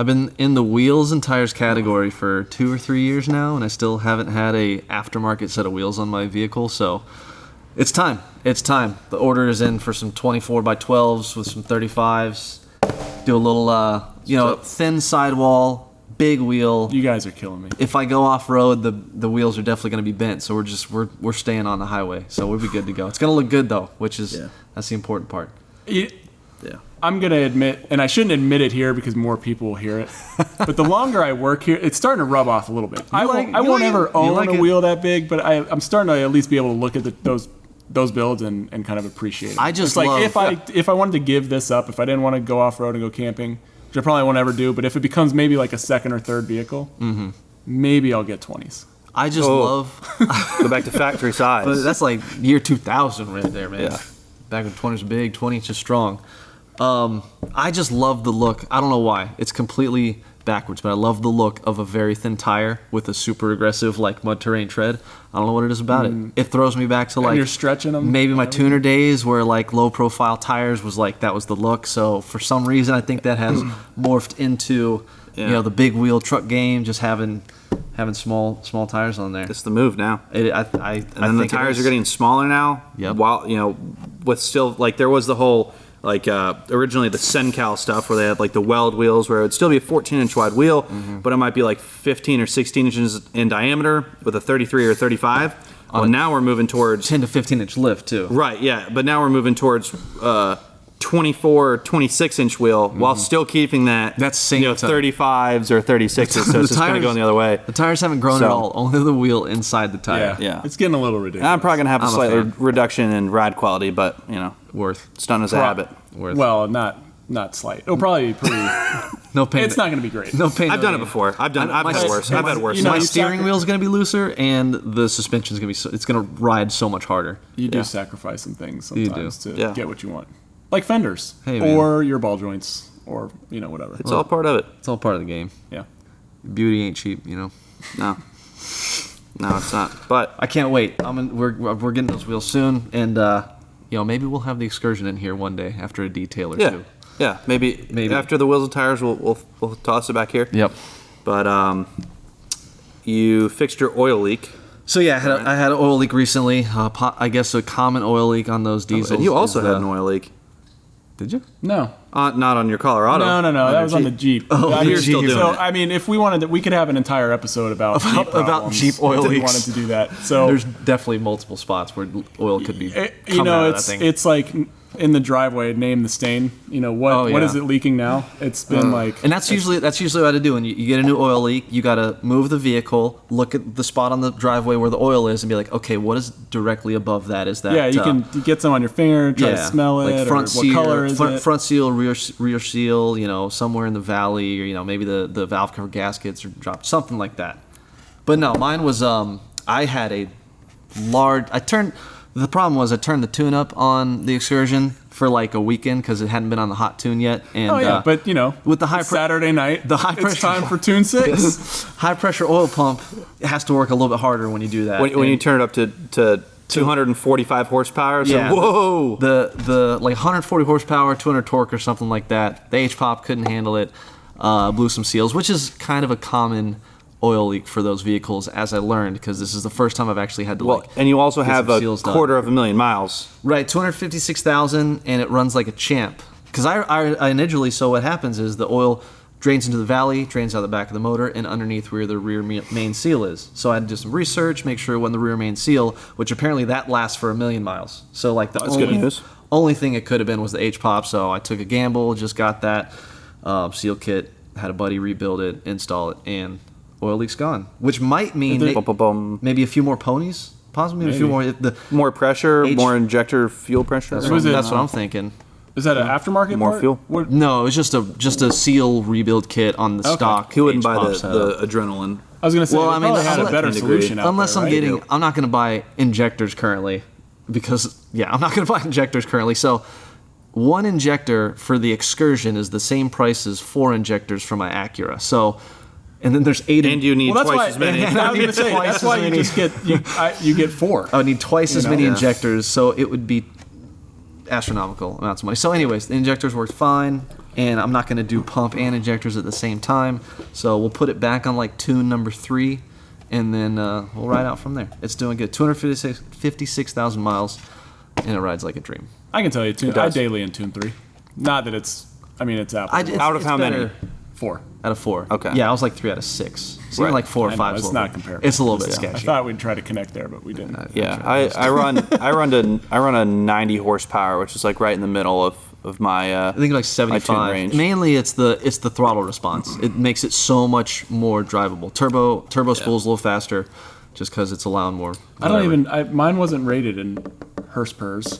[SPEAKER 2] been in the wheels and tires category for 2 or 3 years now, and I still haven't had a aftermarket set of wheels on my vehicle. So it's time. It's time. The order is in for some 24 by 12s with some 35s. Do a little, thin sidewall, big wheel.
[SPEAKER 3] You guys are killing me.
[SPEAKER 2] If I go off road, the wheels are definitely going to be bent. So we're staying on the highway. So we'll be good to go. It's going to look good though, which is that's the important part.
[SPEAKER 1] Yeah.
[SPEAKER 3] I'm going to admit, and I shouldn't admit it here because more people will hear it, but the longer I work here, it's starting to rub off a little bit. I won't ever own a wheel that big, but I'm starting to at least be able to look at those builds and kind of appreciate it.
[SPEAKER 2] I just
[SPEAKER 3] if I wanted to give this up, if I didn't want to go off-road and go camping, which I probably won't ever do, but if it becomes maybe a second or third vehicle, maybe I'll get 20s.
[SPEAKER 2] I just love...
[SPEAKER 1] Go back to factory size.
[SPEAKER 2] But that's year 2000 right there, man.
[SPEAKER 1] Yeah.
[SPEAKER 2] back when 20 was big, 20 inches strong. I just love the look. I don't know why. It's completely backwards, but I love the look of a very thin tire with a super aggressive like mud terrain tread. I don't know what it is about it. It throws me back to like
[SPEAKER 3] you're stretching them.
[SPEAKER 2] Maybe my tuner days where like low profile tires was like that was the look. So for some reason, I think that has morphed into the big wheel truck game, just having small tires on there.
[SPEAKER 1] It's the move now.
[SPEAKER 2] I
[SPEAKER 1] then the tires are getting smaller now.
[SPEAKER 2] Yep.
[SPEAKER 1] While with still like there was the whole like originally the Sencal stuff where they had like the weld wheels where it would still be a 14-inch wide wheel, but it might be like 15 or 16 inches in diameter with a 33 or 35. Well, now we're moving towards
[SPEAKER 2] 10 to 15-inch lift too.
[SPEAKER 1] Right. Yeah. But now we're moving towards 24, 26-inch wheel while still keeping that.
[SPEAKER 2] That's same
[SPEAKER 1] 35s or 36s. So it's just kind of going the other way.
[SPEAKER 2] The tires haven't grown at all. Only the wheel inside the tire.
[SPEAKER 1] Yeah.
[SPEAKER 3] It's getting a little ridiculous.
[SPEAKER 1] I'm probably gonna have a slight reduction in ride quality, but
[SPEAKER 2] Worth.
[SPEAKER 1] it's done as a habit.
[SPEAKER 2] Worth.
[SPEAKER 3] Well, not slight. It'll probably be pretty.
[SPEAKER 2] No pain.
[SPEAKER 3] It's not going to be great.
[SPEAKER 2] No pain.
[SPEAKER 1] I've done it before. I've had worse. I've had worse.
[SPEAKER 2] My steering wheel's going to be looser, and the suspension's going to be. It's going to ride so much harder.
[SPEAKER 3] You do sacrifice some things sometimes to get what you want, like fenders or your ball joints or whatever.
[SPEAKER 1] It's all part of it.
[SPEAKER 2] It's all part of the game.
[SPEAKER 3] Yeah.
[SPEAKER 2] Beauty ain't cheap,
[SPEAKER 1] No, it's not. But
[SPEAKER 2] I can't wait. We're getting those wheels soon, and maybe we'll have the excursion in here one day after a detail or two.
[SPEAKER 1] Yeah, maybe after the wheels and tires, we'll toss it back here.
[SPEAKER 2] Yep.
[SPEAKER 1] But you fixed your oil leak.
[SPEAKER 2] So yeah, I had an oil leak recently. I guess a common oil leak on those diesels.
[SPEAKER 1] And you also had an oil leak.
[SPEAKER 2] Did you?
[SPEAKER 3] No.
[SPEAKER 1] Not on your Colorado.
[SPEAKER 3] No. That was on the Jeep.
[SPEAKER 2] Oh,
[SPEAKER 1] you're still doing it.
[SPEAKER 3] I mean, if we wanted to, we could have an entire episode about
[SPEAKER 2] Jeep oil
[SPEAKER 3] if we
[SPEAKER 2] leaks.
[SPEAKER 3] wanted to do that. So
[SPEAKER 2] there's definitely multiple spots where oil could be coming out of that thing.
[SPEAKER 3] It's like in the driveway, name the stain. What is it leaking now? It's been
[SPEAKER 2] and that's usually what I do. When you get a new oil leak, you got to move the vehicle, look at the spot on the driveway where the oil is, and be like, okay, what is directly above that? Is that
[SPEAKER 3] you get some on your finger, try to smell it,
[SPEAKER 2] like front
[SPEAKER 3] or
[SPEAKER 2] seal,
[SPEAKER 3] what color is it?
[SPEAKER 2] Front seal, rear seal, somewhere in the valley, or maybe the valve cover gaskets are dropped, something like that. But no, mine was I had a large. The problem was I turned the tune up on the Excursion for like a weekend because it hadn't been on the hot tune yet. And,
[SPEAKER 3] but
[SPEAKER 2] with the
[SPEAKER 3] Saturday night,
[SPEAKER 2] it's
[SPEAKER 3] time for tune 6.
[SPEAKER 2] High pressure oil pump has to work a little bit harder when you do that.
[SPEAKER 1] When you turn it up to 245 horsepower. So whoa!
[SPEAKER 2] The like 140 horsepower, 200 torque or something like that. The H-pop couldn't handle it. Blew some seals, which is kind of a common oil leak for those vehicles, as I learned, because this is the first time I've actually had to
[SPEAKER 1] and you also have a quarter of a million miles.
[SPEAKER 2] Right, 256,000, and it runs like a champ. Because I initially, so what happens is the oil drains into the valley, drains out the back of the motor, and underneath where the rear main seal is. So I had to do some research, make sure it wasn't the rear main seal, which apparently that lasts for 1 million miles. So like
[SPEAKER 1] That's good news.
[SPEAKER 2] Only thing it could have been was the H-pop. So I took a gamble, just got that seal kit, had a buddy rebuild it, install it, and oil leak's gone, which might mean maybe a few more ponies, possibly a few more.
[SPEAKER 1] More pressure, more injector fuel pressure.
[SPEAKER 2] That's what I'm thinking.
[SPEAKER 3] Is that an aftermarket
[SPEAKER 1] more
[SPEAKER 3] part?
[SPEAKER 1] fuel?
[SPEAKER 2] No, it was just a seal rebuild kit on the stock.
[SPEAKER 1] He wouldn't buy the adrenaline.
[SPEAKER 3] I was going to say, I had a better solution out
[SPEAKER 2] unless
[SPEAKER 3] there, right?
[SPEAKER 2] I'm not going to buy injectors currently, because I'm not going to buy injectors currently. So one injector for the Excursion is the same price as 4 injectors for my Acura. So. And then there's 8.
[SPEAKER 1] And you need twice as many.
[SPEAKER 3] I was going to say, that's why you just get 4.
[SPEAKER 2] I would need twice as many injectors, so it would be astronomical amounts of money. So anyways, the injectors worked fine, and I'm not going to do pump and injectors at the same time. So we'll put it back on like tune number 3, and then we'll ride out from there. It's doing good. 256,000 miles, and it rides like a dream.
[SPEAKER 3] I can tell you, I daily in tune 3. Not that it's Apple.
[SPEAKER 1] Out of how many?
[SPEAKER 3] 4.
[SPEAKER 2] Out of 4.
[SPEAKER 1] Okay.
[SPEAKER 2] Yeah, I was like 3 out of 6. So like 4 or 5.
[SPEAKER 3] It's not comparable.
[SPEAKER 2] It's a little bit sketchy.
[SPEAKER 3] I thought we'd try to connect there, but we didn't.
[SPEAKER 1] I run a 90 horsepower, which is like right in the middle of my.
[SPEAKER 2] I think like 75.
[SPEAKER 1] Range.
[SPEAKER 2] Mainly, it's the throttle response. It makes it so much more drivable. Turbo spools a little faster, just because it's allowing more.
[SPEAKER 3] Mine wasn't rated in
[SPEAKER 2] Hirspers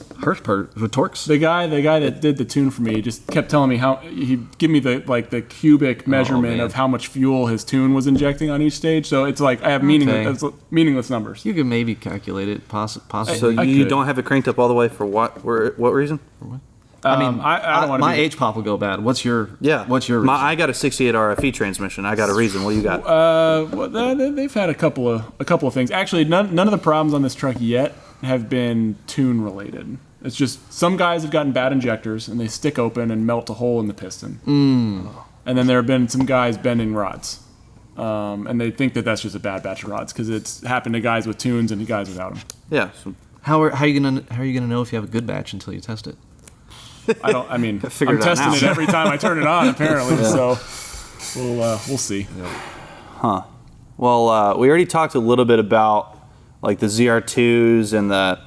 [SPEAKER 2] with Torx.
[SPEAKER 3] The guy that did the tune for me just kept telling me how he'd give me the cubic measurement of how much fuel his tune was injecting on each stage. So it's like I have meaningless numbers.
[SPEAKER 2] You can maybe calculate it, possibly.
[SPEAKER 1] So you don't have it cranked up all the way for what reason?
[SPEAKER 2] I mean,
[SPEAKER 3] I don't want
[SPEAKER 2] my H pop will go bad. What's your reason?
[SPEAKER 1] I got a 68 RFE transmission. I got a reason. What do you got?
[SPEAKER 3] They've had a couple of things. Actually, none of the problems on this truck yet have been tune related. It's just some guys have gotten bad injectors and they stick open and melt a hole in the piston. And then there have been some guys bending rods, and they think that that's just a bad batch of rods because it's happened to guys with tunes and guys without them.
[SPEAKER 1] Yeah. So
[SPEAKER 2] how are you gonna know if you have a good batch until you test it?
[SPEAKER 3] I'm testing it every time I turn it on, apparently. So we'll see.
[SPEAKER 1] Huh. Well, we already talked a little bit about like the ZR2s and the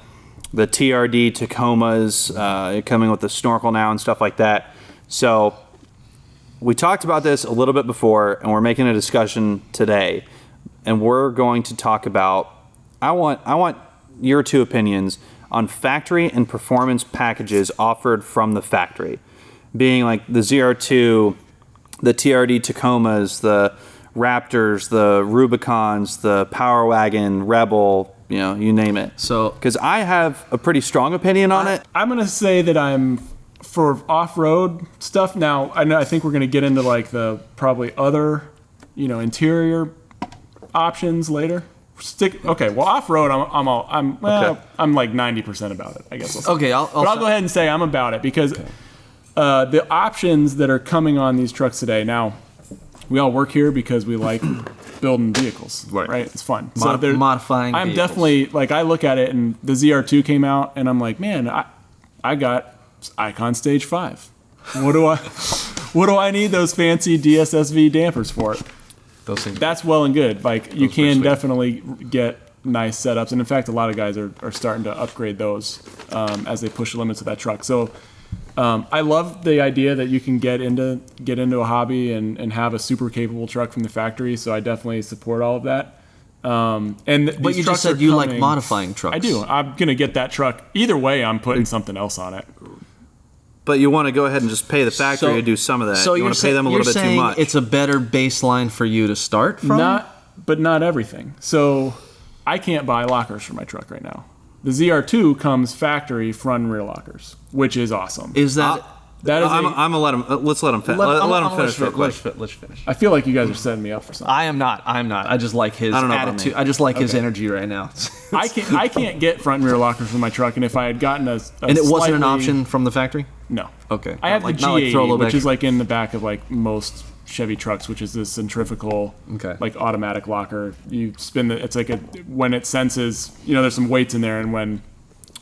[SPEAKER 1] TRD Tacomas coming with the snorkel now and stuff like that. So we talked about this a little bit before, and we're making a discussion today, and we're going to talk about. I want your two opinions on factory and performance packages offered from the factory, being like the ZR2, the TRD Tacomas, the Raptors, the Rubicons, the Power Wagon, Rebel, you name it. So, because I have a pretty strong opinion on it.
[SPEAKER 3] I'm gonna say that I'm for off-road stuff. Now, I think we're gonna get into like the probably other, interior options later. Well, off-road, I'm like 90% about it, I guess.
[SPEAKER 2] Okay,
[SPEAKER 3] I'll go ahead and say I'm about it because the options that are coming on these trucks today. Now, we all work here because we like building vehicles, right? It's fun.
[SPEAKER 2] Modifying.
[SPEAKER 3] I'm
[SPEAKER 2] vehicles.
[SPEAKER 3] definitely like I look at it, and the ZR2 came out, and I'm like, man, I got Icon Stage 5. What do I need those fancy DSSV dampers for it?
[SPEAKER 2] Those things.
[SPEAKER 3] That's well and good. Like you can definitely get nice setups, and in fact, a lot of guys are starting to upgrade those as they push the limits of that truck. So I love the idea that you can get into a hobby and have a super capable truck from the factory. So I definitely support all of that.
[SPEAKER 2] But you just said you like modifying trucks.
[SPEAKER 3] I do. I'm gonna get that truck. Either way, I'm putting something else on it.
[SPEAKER 1] But you want to go ahead and just pay the factory to do some of that. So you want to pay them a little bit too much.
[SPEAKER 2] It's a better baseline for you to start from?
[SPEAKER 3] Not everything. So I can't buy lockers for my truck right now. The ZR2 comes factory front and rear lockers, which is awesome.
[SPEAKER 2] Is that...
[SPEAKER 1] I'm gonna let him. Let's let him finish. Let him finish real quick.
[SPEAKER 2] Let's finish.
[SPEAKER 3] I feel like you guys are setting me up for something.
[SPEAKER 2] I am not. I just like his attitude. I just like his energy right now.
[SPEAKER 3] I can't get front and rear lockers for my truck, and if I had gotten a
[SPEAKER 2] and it wasn't an option from the factory.
[SPEAKER 3] No.
[SPEAKER 2] Okay.
[SPEAKER 3] I have the G80, which is like in the back of like most Chevy trucks, which is this centrifugal, like automatic locker. You spin it's like when it senses, there's some weights in there, and when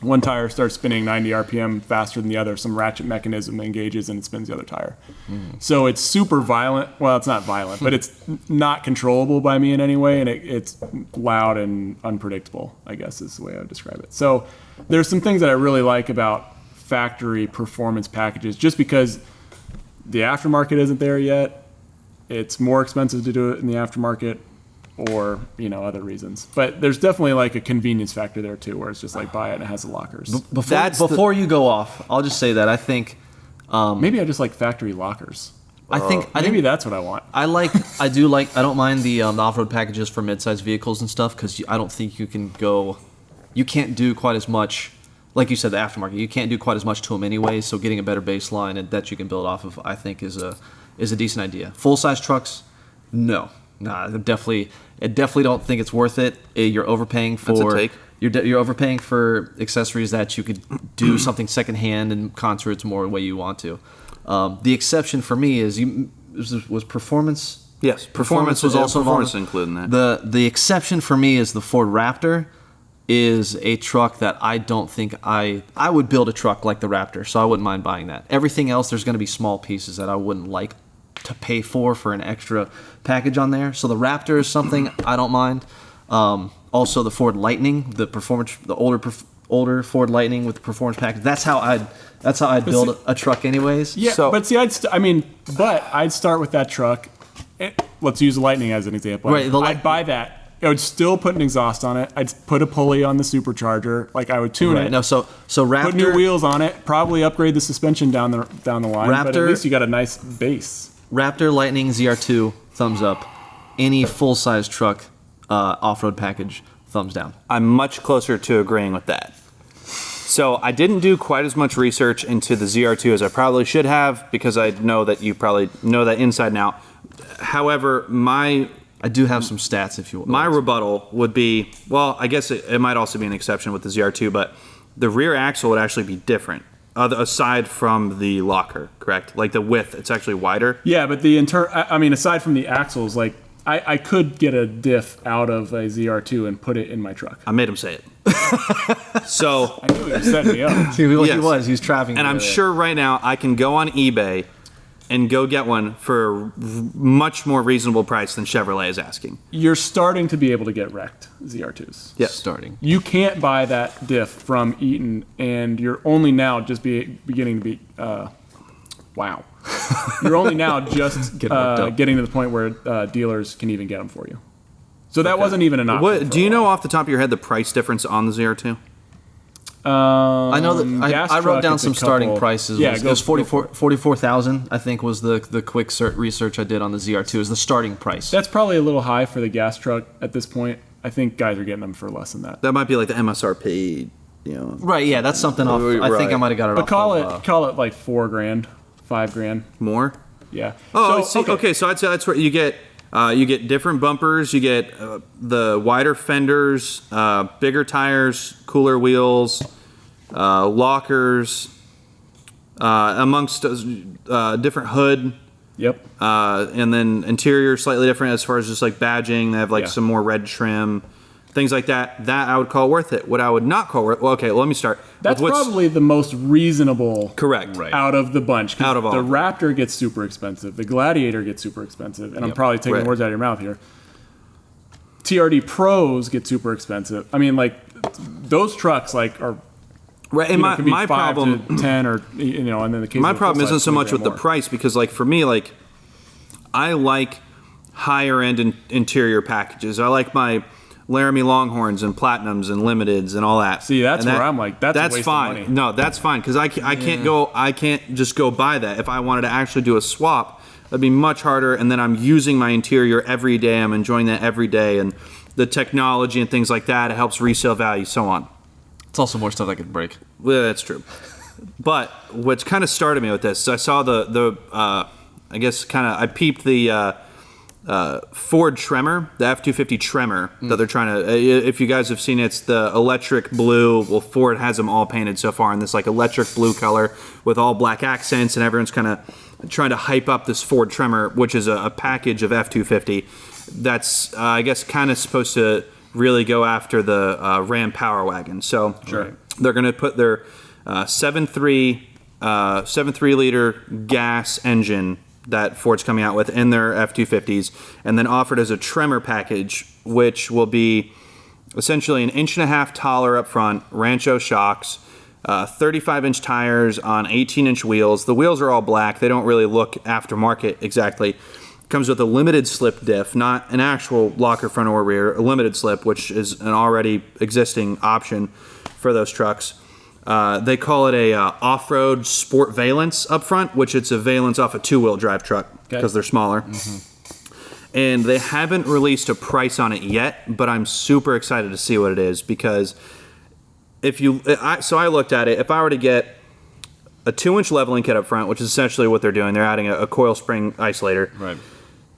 [SPEAKER 3] one tire starts spinning 90 RPM faster than the other, some ratchet mechanism engages and it spins the other tire. So it's super violent. Well, it's not violent, but it's not controllable by me in any way, and it's loud and unpredictable, I guess is the way I would describe it. So there's some things that I really like about factory performance packages, just because the aftermarket isn't there yet. It's more expensive to do it in the aftermarket, or other reasons. But there's definitely like a convenience factor there too, where it's just like buy it and it has the lockers.
[SPEAKER 2] Before you go off, I'll just say that I think
[SPEAKER 3] maybe I just like factory lockers.
[SPEAKER 2] I think
[SPEAKER 3] that's what I want.
[SPEAKER 2] I don't mind the off-road packages for mid-sized vehicles and stuff, because I don't think you can't do quite as much. Like you said, the aftermarket, you can't do quite as much to them anyway. So getting a better baseline and that you can build off of, I think, is a decent idea. Full-size trucks, no. Nah, I definitely don't think it's worth it. You're overpaying for.
[SPEAKER 1] That's a take.
[SPEAKER 2] You're overpaying for accessories that you could do something secondhand and contour it more the way you want to. The exception for me was performance.
[SPEAKER 1] Yes, performance was also included in that.
[SPEAKER 2] The exception for me is the Ford Raptor. Is a truck that I don't think I would build a truck like the Raptor, so I wouldn't mind buying that. Everything else, there's going to be small pieces that I wouldn't like to pay for an extra package on there. So the Raptor is something I don't mind. Also the Ford Lightning, the older Ford Lightning with the performance package. That's how I'd build a truck anyways.
[SPEAKER 3] Yeah, but see, I'd start with that truck. Let's use the Lightning as an example.
[SPEAKER 2] Right,
[SPEAKER 3] I'd buy that I would still put an exhaust on it. I'd put a pulley on the supercharger. Like I would tune it.
[SPEAKER 2] No, so Raptor,
[SPEAKER 3] put new wheels on it. Probably upgrade the suspension down the line. But at least you got a nice base.
[SPEAKER 2] Raptor Lightning ZR2, thumbs up. Any full-size truck off-road package, thumbs down.
[SPEAKER 1] I'm much closer to agreeing with that. So I didn't do quite as much research into the ZR2 as I probably should have, because I know that you probably know that inside and out. However,
[SPEAKER 2] I do have some stats if you want.
[SPEAKER 1] My rebuttal would be, well, I guess it might also be an exception with the ZR2, but the rear axle would actually be different, aside from the locker, correct? Like the width, it's actually wider.
[SPEAKER 3] Yeah, but aside from the axles, like I could get a diff out of a ZR2 and put it in my truck.
[SPEAKER 1] I made him say it. So
[SPEAKER 3] I knew he was setting me up.
[SPEAKER 2] See, yes. He was traveling.
[SPEAKER 1] And I'm sure right now I can go on eBay and go get one for a much more reasonable price than Chevrolet is asking.
[SPEAKER 3] You're starting to be able to get wrecked ZR2s.
[SPEAKER 1] Yes.
[SPEAKER 2] Starting.
[SPEAKER 3] You can't buy that diff from Eaton, and you're only now just beginning to be, wow. You're only now just getting to the point where dealers can even get them for you. So that wasn't even an option.
[SPEAKER 1] Do you know off the top of your head the price difference on the ZR2?
[SPEAKER 2] I know that I wrote down some starting prices.
[SPEAKER 3] Yeah,
[SPEAKER 2] it was 44,000. I think was the quick research I did on the ZR2 is the starting price.
[SPEAKER 3] That's probably a little high for the gas truck at this point. I think guys are getting them for less than that.
[SPEAKER 1] That might be like the MSRP.
[SPEAKER 2] Right? Yeah, that's something off. I think I might have got it.
[SPEAKER 3] But
[SPEAKER 2] off
[SPEAKER 3] call it like $4,000, $5,000
[SPEAKER 1] more.
[SPEAKER 3] Yeah.
[SPEAKER 1] Oh, okay. So I'd say that's where you get. You get different bumpers. You get the wider fenders, bigger tires, cooler wheels, lockers, amongst different hood.
[SPEAKER 3] Yep.
[SPEAKER 1] And then interior slightly different as far as just like badging. They have like some more red trim, things like that. That I would call worth it. What I would not call worth. Well, okay, let me start.
[SPEAKER 3] That's probably the most reasonable.
[SPEAKER 1] Correct.
[SPEAKER 3] Right. Out of the bunch.
[SPEAKER 1] Out of all.
[SPEAKER 3] The Raptor gets super expensive. The Gladiator gets super expensive. And I'm probably taking words out of your mouth here. TRD Pros get super expensive. I mean, like those trucks like are.
[SPEAKER 1] Right, and my problem,
[SPEAKER 3] to 10 or and then the case.
[SPEAKER 1] My problem isn't so much with the price, because like for me, like I like higher end interior packages. I like my Laramie Longhorns and Platinums and Limiteds and all that.
[SPEAKER 3] See, where I'm like, that's a waste
[SPEAKER 1] fine.
[SPEAKER 3] of money.
[SPEAKER 1] No, that's fine, because I can't just go buy that. If I wanted to actually do a swap, that'd be much harder. And then I'm using my interior every day. I'm enjoying that every day, and the technology and things like that. It helps resale value, so on.
[SPEAKER 2] It's also more stuff I could break.
[SPEAKER 1] Well, that's true. But what's kind of started me with this, I saw I peeped the Ford Tremor, the F-250 Tremor that they're trying to. If you guys have seen it, it's the electric blue. Well, Ford has them all painted so far in this like electric blue color with all black accents, and everyone's kind of trying to hype up this Ford Tremor, which is a package of F-250 that's I guess kind of supposed to really go after the Ram Power Wagon. So they're going to put their 7.3 liter gas engine that Ford's coming out with in their F-250s, and then offered as a Tremor package, which will be essentially 1.5 inches taller up front, Rancho shocks, 35-inch tires on 18-inch wheels. The wheels are all black. They don't really look aftermarket exactly. Comes with a limited slip diff, not an actual locker front or rear, a limited slip, which is an already existing option for those trucks. They call it a off-road sport valence up front, which it's a valence off a two-wheel drive truck because they're smaller. Mm-hmm. And they haven't released a price on it yet, but I'm super excited to see what it is, because I looked at it. If I were to get a 2-inch leveling kit up front, which is essentially what they're doing, they're adding a coil spring isolator.
[SPEAKER 2] Right.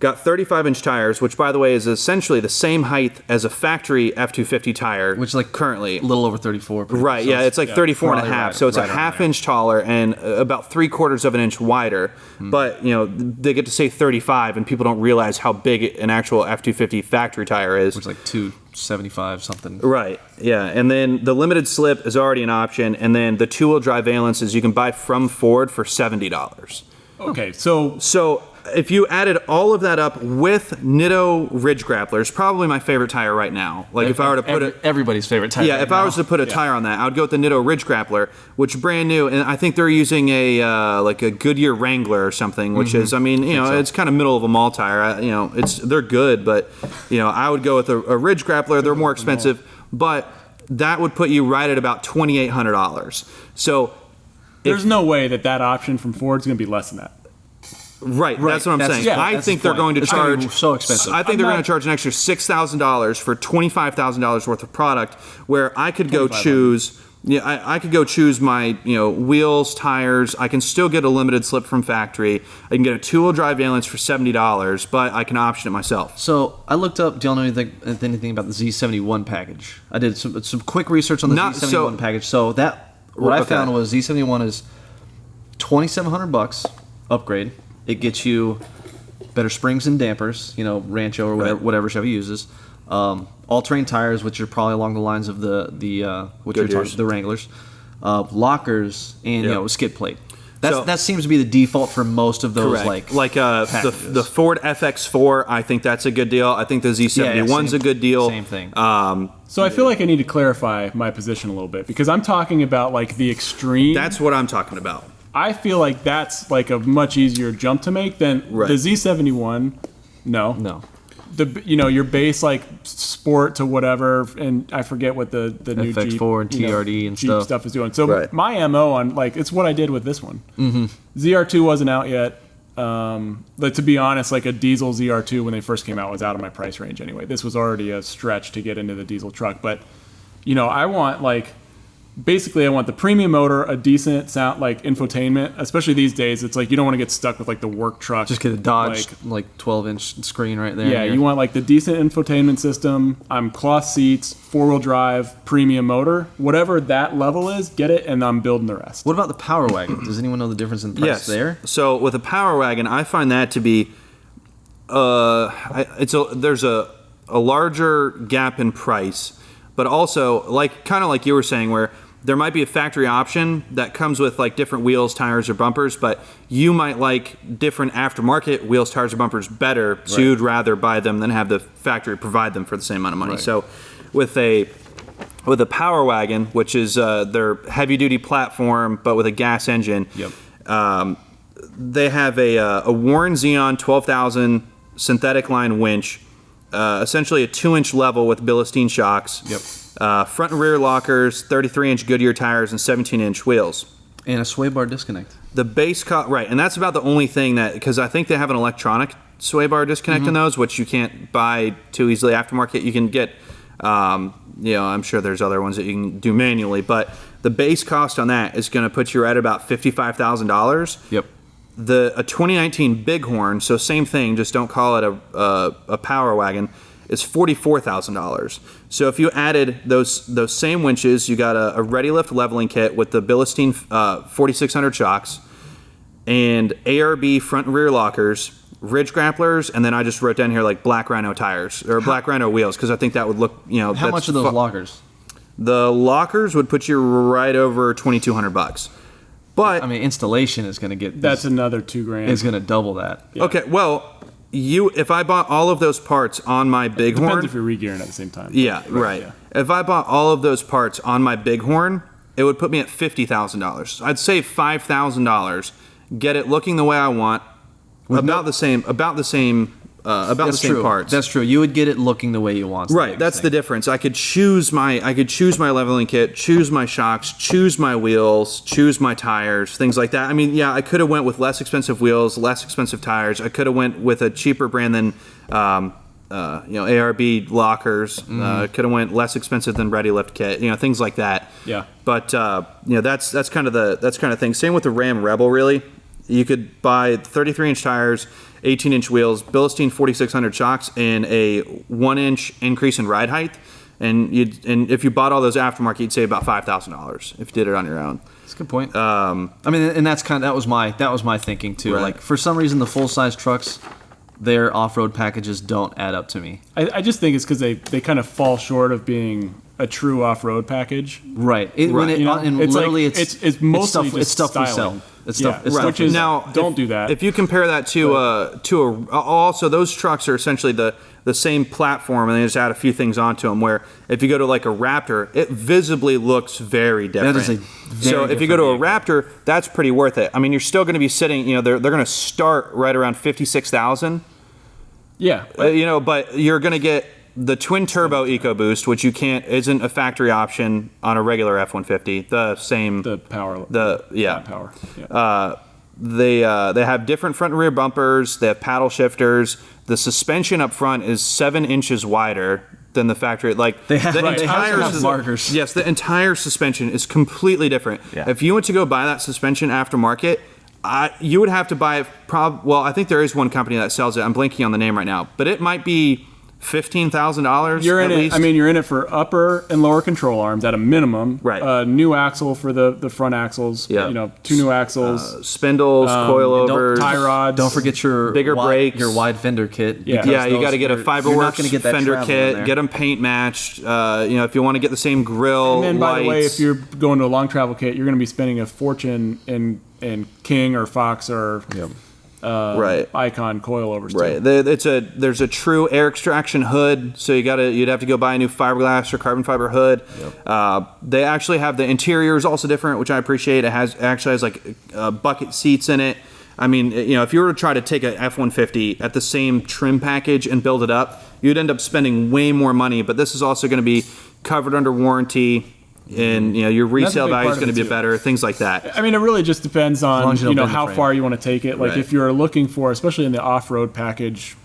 [SPEAKER 1] Got 35-inch tires, which, by the way, is essentially the same height as a factory F-250 tire,
[SPEAKER 2] which like
[SPEAKER 1] currently
[SPEAKER 2] a little over 34.
[SPEAKER 1] Right, so it's like 34 and a half. So it's a half-inch taller and about 3/4 of an inch wider. But they get to say 35, and people don't realize how big an actual F-250 factory tire is.
[SPEAKER 2] Which is like 275 something.
[SPEAKER 1] Right. Yeah, and then the limited slip is already an option, and then the two-wheel drive valences you can buy from Ford for $70.
[SPEAKER 3] Okay, so
[SPEAKER 1] if you added all of that up with Nitto Ridge Grapplers, probably my favorite tire right now. Like if I were to put
[SPEAKER 2] everybody's favorite tire.
[SPEAKER 1] Yeah,
[SPEAKER 2] right
[SPEAKER 1] if
[SPEAKER 2] now.
[SPEAKER 1] I was to put a tire on that, I would go with the Nitto Ridge Grappler, which is brand new, and I think they're using a like a Goodyear Wrangler or something, which is, I mean, you know, it's kind of middle of a mall tire. You know, they're good, but you know, I would go with a Ridge Grappler. They're more expensive, but that would put you right at about $2,800. So
[SPEAKER 3] there's no way that option from Ford's going to be less than that.
[SPEAKER 1] Right, that's what I'm saying.
[SPEAKER 3] Yeah,
[SPEAKER 1] I think they're going to charge
[SPEAKER 2] so expensive.
[SPEAKER 1] I think they're going to charge an extra $6,000 for $25,000 worth of product, where I could go choose. Yeah, I could go choose my wheels, tires. I can still get a limited slip from factory. I can get a 2-wheel drive valence for $70, but I can option it myself.
[SPEAKER 2] So I looked up. Do y'all know anything about the Z71 package? I did some quick research on the Z71 package. So what I found was Z71 is $2,700 upgrade. It gets you better springs and dampers, Rancho or whatever Chevy uses. All-terrain tires, which are probably along the lines of the Wranglers. Lockers and skid plate. That seems to be the default for most of those.
[SPEAKER 1] Correct. Like the Ford FX4, I think that's a good deal. I think the Z71's a good deal.
[SPEAKER 2] Same thing.
[SPEAKER 3] So I feel like I need to clarify my position a little bit, because I'm talking about like the extreme.
[SPEAKER 1] That's what I'm talking about.
[SPEAKER 3] I feel like that's like a much easier jump to make than the Z71. No. Your base like sport to whatever, and I forget what the new
[SPEAKER 2] FX4 and TRD and
[SPEAKER 3] Jeep stuff is doing. So my MO on it's what I did with this one. Mm-hmm. ZR2 wasn't out yet. But to be honest, like a diesel ZR2 when they first came out was out of my price range anyway. This was already a stretch to get into the diesel truck, but I want basically, I want the premium motor, a decent sound, like infotainment. Especially these days, it's like you don't want to get stuck with like the work truck.
[SPEAKER 2] Just get a Dodge 12-inch screen right there.
[SPEAKER 3] Yeah, you want like the decent infotainment system. Cloth seats, 4-wheel drive, premium motor, whatever that level is. Get it, and I'm building the rest.
[SPEAKER 2] What about the Power Wagon? Does anyone know the difference in price there?
[SPEAKER 1] So with a Power Wagon, I find that to be there's a larger gap in price, but also kind of like you were saying, where there might be a factory option that comes with like different wheels, tires, or bumpers, but you might like different aftermarket wheels, tires, or bumpers better, so you'd rather buy them than have the factory provide them for the same amount of money. Right. So with a Power Wagon, which is their heavy-duty platform but with a gas engine, they have a Warren Xeon 12,000 synthetic line winch, essentially a 2-inch level with Bilstein shocks. Front and rear lockers, 33-inch Goodyear tires, and 17-inch wheels.
[SPEAKER 2] And a sway bar disconnect.
[SPEAKER 1] The base cost, right, and that's about the only thing because I think they have an electronic sway bar disconnect in those, which you can't buy too easily aftermarket. You can get, I'm sure there's other ones that you can do manually, but the base cost on that is going to put you right at about $55,000.
[SPEAKER 2] Yep.
[SPEAKER 1] A 2019 Bighorn, so same thing, just don't call it a Power Wagon, is $44,000. So if you added those same winches, you got a ready lift leveling kit with the Bilstein 4600 shocks and ARB front and rear lockers, Ridge Grapplers, and then I just wrote down here like Black Rhino tires or Black Rhino wheels, because I think that would look,
[SPEAKER 2] How much are those lockers?
[SPEAKER 1] The lockers would put you right over $2,200. But
[SPEAKER 2] installation is going to get
[SPEAKER 3] that's another $2,000.
[SPEAKER 2] It's going to double that.
[SPEAKER 1] Yeah. Okay, well, if I bought all of those parts on my Bighorn,
[SPEAKER 3] depends if you're regearing at the same time.
[SPEAKER 1] Yeah, right. Yeah. If I bought all of those parts on my Bighorn, it would put me at $50,000. I'd save $5,000, get it looking the way I want, about the same parts.
[SPEAKER 2] That's true. You would get it looking the way you want.
[SPEAKER 1] Right. That's the difference. I could choose my leveling kit, choose my shocks, choose my wheels, choose my tires, things like that. I could have went with less expensive wheels, less expensive tires. I could have went with a cheaper brand than ARB lockers. Could have went less expensive than Ready Lift kit. Things like that.
[SPEAKER 3] Yeah.
[SPEAKER 1] But that's kind of the thing. Same with the Ram Rebel. Really, you could buy 33-inch tires, 18-inch wheels, Bilstein 4600 shocks, and a 1-inch increase in ride height. And if you bought all those aftermarket, you'd save about $5,000 if you did it on your own.
[SPEAKER 2] That's a good point. And that was my thinking too.
[SPEAKER 1] Right.
[SPEAKER 2] Like for some reason, the full size trucks, their off-road packages don't add up to me.
[SPEAKER 3] I just think it's because they kind of fall short of being a true off-road package.
[SPEAKER 2] Right. It's mostly
[SPEAKER 3] it's stuff we sell.
[SPEAKER 2] It's
[SPEAKER 3] Yeah,
[SPEAKER 2] stuff. It's
[SPEAKER 3] right.
[SPEAKER 2] stuff
[SPEAKER 3] Which is
[SPEAKER 1] Now,
[SPEAKER 3] don't do that.
[SPEAKER 1] If you compare that to also those trucks are essentially the same platform, and they just add a few things onto them. Where if you go to like a Raptor, it visibly looks very different.
[SPEAKER 2] That is a very
[SPEAKER 1] so if you go to a
[SPEAKER 2] different
[SPEAKER 1] Raptor, that's pretty worth it. I mean, you're still going to be sitting. They're going to start right around 56,000.
[SPEAKER 3] Yeah,
[SPEAKER 1] But you're going to get the twin turbo EcoBoost, which isn't a factory option on a regular F-150.
[SPEAKER 3] the power.
[SPEAKER 1] Yeah.
[SPEAKER 3] Power. Yeah.
[SPEAKER 1] They have different front and rear bumpers. They have paddle shifters. The suspension up front is 7 inches wider than the factory. Like
[SPEAKER 2] They have,
[SPEAKER 1] the
[SPEAKER 2] right, they
[SPEAKER 1] entire
[SPEAKER 2] have markers.
[SPEAKER 1] Yes, the entire suspension is completely different.
[SPEAKER 2] Yeah.
[SPEAKER 1] If you went to go buy that suspension aftermarket, you would have to buy it. Well, I think there is one company that sells it. I'm blanking on the name right now, but it might be $15,000.
[SPEAKER 3] You're in
[SPEAKER 1] at
[SPEAKER 3] it.
[SPEAKER 1] least.
[SPEAKER 3] I mean, you're in it for upper and lower control arms at a minimum.
[SPEAKER 1] Right.
[SPEAKER 3] New axle for the front axles.
[SPEAKER 1] Yeah.
[SPEAKER 3] 2 new axles.
[SPEAKER 1] spindles, coilovers,
[SPEAKER 3] tie rods.
[SPEAKER 2] Don't forget your
[SPEAKER 1] Bigger brakes.
[SPEAKER 2] your wide fender kit.
[SPEAKER 3] Yeah.
[SPEAKER 2] because
[SPEAKER 1] Yeah, you
[SPEAKER 2] those
[SPEAKER 1] got to get a
[SPEAKER 2] are- you're not
[SPEAKER 1] Fiberworks
[SPEAKER 2] gonna get that
[SPEAKER 1] fender
[SPEAKER 2] travel in
[SPEAKER 1] kit.
[SPEAKER 2] there.
[SPEAKER 1] Get them paint matched. If you want to get the same grill,
[SPEAKER 3] And then, by the way,
[SPEAKER 1] lights.
[SPEAKER 3] if you're going to a long travel kit, you're going to be spending a fortune in King or Fox or
[SPEAKER 1] right.
[SPEAKER 3] Icon coilovers.
[SPEAKER 1] Right.
[SPEAKER 3] Too.
[SPEAKER 1] There's a true air extraction hood, so you'd have to go buy a new fiberglass or carbon fiber hood. They actually have the interior is also different, which I appreciate. It actually has like bucket seats in it. I mean, if you were to try to take a F-150 at the same trim package and build it up, you'd end up spending way more money. But this is also going to be covered under warranty. And your resale
[SPEAKER 3] big
[SPEAKER 1] value is
[SPEAKER 3] part of
[SPEAKER 1] going to
[SPEAKER 3] it,
[SPEAKER 1] be
[SPEAKER 3] too.
[SPEAKER 1] better, things like that.
[SPEAKER 3] I mean, it really just depends
[SPEAKER 2] long
[SPEAKER 3] on
[SPEAKER 2] as you don't bend the
[SPEAKER 3] how
[SPEAKER 2] frame.
[SPEAKER 3] far you want to take it. Like
[SPEAKER 1] Right.
[SPEAKER 3] if you're looking for, especially in the off-road package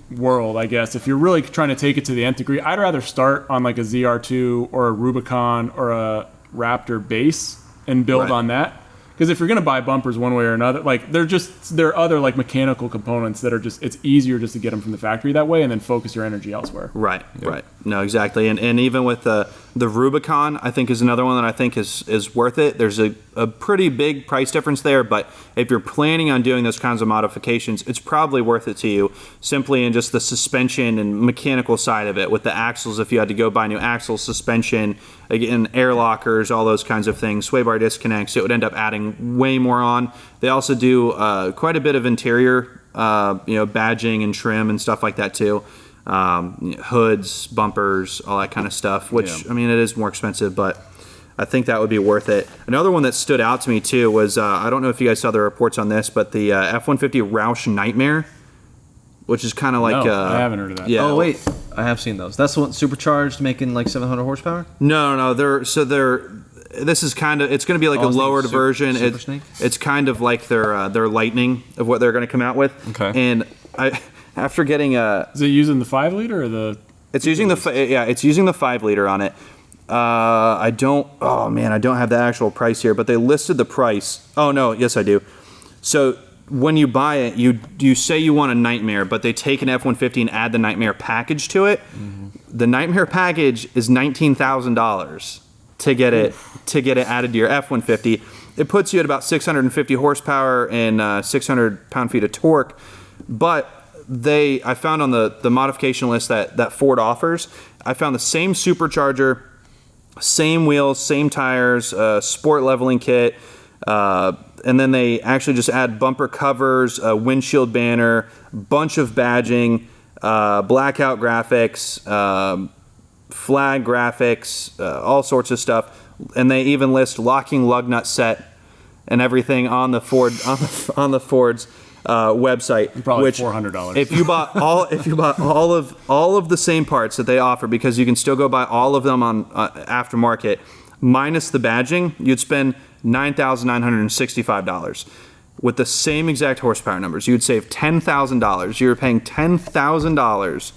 [SPEAKER 3] world, I guess if you're really trying to take it to the nth degree, I'd rather start on like a ZR2 or a Rubicon or a Raptor base and build
[SPEAKER 1] Right.
[SPEAKER 3] on that. Because if you're going to buy bumpers one way or another, like there are other like mechanical components that are it's easier just to get them from the factory that way and then focus your energy elsewhere.
[SPEAKER 1] Right, right. No, exactly. And even with the Rubicon, I think is another one that I think is worth it. There's a pretty big price difference there, but if you're planning on doing those kinds of modifications, it's probably worth it to you simply in just the suspension and mechanical side of it with the axles. If you had to go buy new axles, suspension, again, air lockers, all those kinds of things, sway bar disconnects, it would end up adding way more on. They also do quite a bit of interior, badging and trim and stuff like that too. Hoods, bumpers, all that kind of stuff, which, I mean, it is more expensive, but I think that would be worth it. Another one that stood out to me too was, I don't know if you guys saw the reports on this, but the F-150 Roush Nightmare, which is kind of like...
[SPEAKER 3] No, I haven't heard of that.
[SPEAKER 1] Yeah.
[SPEAKER 2] Oh wait, I have seen those. That's the one supercharged, making like 700 horsepower.
[SPEAKER 1] No. This is kind of, it's going to be like
[SPEAKER 2] Oh, I
[SPEAKER 1] a
[SPEAKER 2] was thinking
[SPEAKER 1] lowered
[SPEAKER 2] Super
[SPEAKER 1] version.
[SPEAKER 2] Snake?
[SPEAKER 1] It's kind of like their Lightning of what they're going to come out with.
[SPEAKER 2] Okay.
[SPEAKER 1] And after getting
[SPEAKER 3] Is it using the 5 liter or the?
[SPEAKER 1] it's using the 5 liter on it. I don't have the actual price here, but they listed the price. Oh no, yes I do. So when you buy it, you say you want a Nightmare, but they take an F-150 and add the Nightmare package to it. Mm-hmm. The Nightmare package is $19,000 to get it added to your F-150. It puts you at about 650 horsepower and 600 pound-feet of torque. But I found on the modification list that Ford offers, I found the same supercharger, same wheels, same tires, sport leveling kit, and then they actually just add bumper covers, a windshield banner, bunch of badging, blackout graphics, flag graphics, all sorts of stuff, and they even list locking lug nut set and everything on the Ford's website.
[SPEAKER 3] Probably
[SPEAKER 1] which
[SPEAKER 3] $400.
[SPEAKER 1] If you bought all of the same parts that they offer, because you can still go buy all of them on aftermarket, minus the badging, you'd spend $9,965. With the same exact horsepower numbers, you'd save $10,000. You're paying $10,000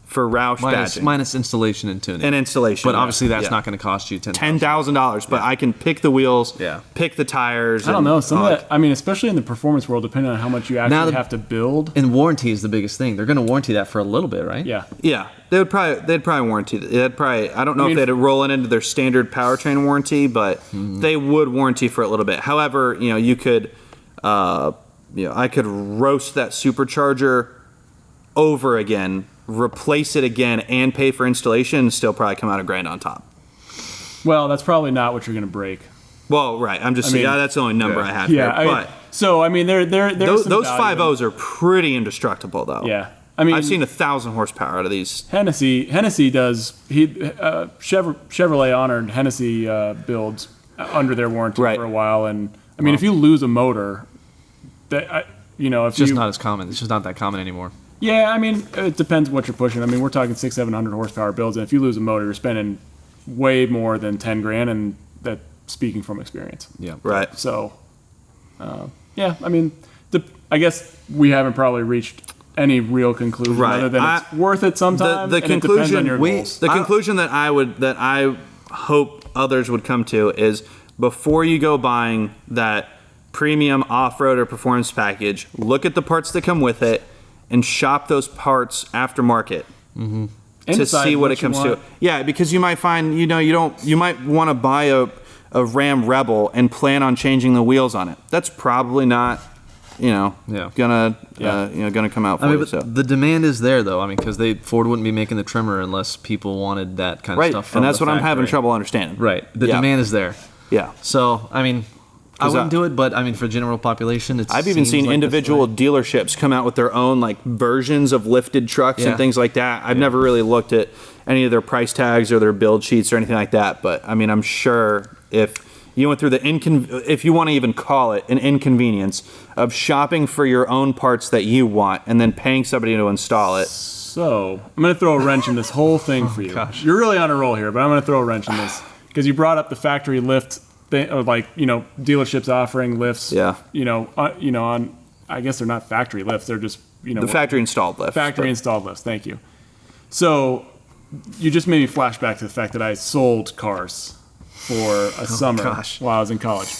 [SPEAKER 1] for Roush badging.
[SPEAKER 2] Minus installation and tuning.
[SPEAKER 1] And installation.
[SPEAKER 2] But obviously that's
[SPEAKER 1] Yeah.
[SPEAKER 2] not going to cost you
[SPEAKER 1] $10,000, but I can pick the wheels, pick the tires.
[SPEAKER 3] I don't know. Some of that, I mean, especially in the performance world, depending on how much you actually have to build.
[SPEAKER 2] And warranty is the biggest thing. They're going to warranty that for a little bit, right?
[SPEAKER 3] Yeah.
[SPEAKER 1] Yeah, they'd probably warranty. I don't know if they'd roll it into their standard powertrain warranty, but they would warranty for a little bit. However, you could, I could roast that supercharger over again, replace it again, and pay for installation, and still probably come out $1,000 on top.
[SPEAKER 3] Well, that's probably not what you're going to break.
[SPEAKER 1] Well, right. I'm just that's the only number I have
[SPEAKER 3] Yeah,
[SPEAKER 1] here. But
[SPEAKER 3] so I mean,
[SPEAKER 1] those 5.0s are pretty indestructible, though.
[SPEAKER 3] Yeah, I mean,
[SPEAKER 1] I've seen 1,000 horsepower out of these.
[SPEAKER 3] Hennessy does. Chevrolet honored Hennessy builds under their warranty for a while, and I mean, if you lose a motor,
[SPEAKER 2] it's just not as common. It's just not that common anymore.
[SPEAKER 3] Yeah, I mean, it depends what you're pushing. I mean, we're talking 600-700 horsepower builds, and if you lose a motor, you're spending way more than $10,000, and that speaking from experience.
[SPEAKER 2] Yeah.
[SPEAKER 1] Right.
[SPEAKER 3] So, yeah, I mean, I guess we haven't probably reached any real conclusion other than it's worth it sometimes.
[SPEAKER 1] The conclusion
[SPEAKER 3] conclusion
[SPEAKER 1] that I hope others would come to is before you go buying that premium off-road or performance package, look at the parts that come with it and shop those parts aftermarket to see what it comes to. Yeah, because you might find you might want to buy a Ram Rebel and plan on changing the wheels on it. That's probably not gonna come out for you.
[SPEAKER 2] But the demand is there though. I mean, because Ford wouldn't be making the trimmer unless people wanted that kind of stuff from
[SPEAKER 1] and that's
[SPEAKER 2] the
[SPEAKER 1] what
[SPEAKER 2] factory.
[SPEAKER 1] I'm having trouble understanding.
[SPEAKER 2] Right, the demand is there.
[SPEAKER 1] Yeah.
[SPEAKER 2] So I mean, I wouldn't do it, but I mean, for general population,
[SPEAKER 1] I've even seen individual dealerships come out with their own like versions of lifted trucks and things like that. I've never really looked at any of their price tags or their build sheets or anything like that, but I mean, I'm sure if you went through if you want to even call it an inconvenience of shopping for your own parts that you want and then paying somebody to install it.
[SPEAKER 3] So I'm going to throw a wrench in this whole thing for you. Gosh. You're really on a roll here, but I'm going to throw a wrench in this because you brought up the factory lift thing, or dealerships offering lifts.
[SPEAKER 1] Yeah.
[SPEAKER 3] On I guess they're not factory lifts. They're just
[SPEAKER 1] the factory installed lifts.
[SPEAKER 3] Installed lifts. Thank you. So you just made me flash back to the fact that I sold cars for a summer while I was in college.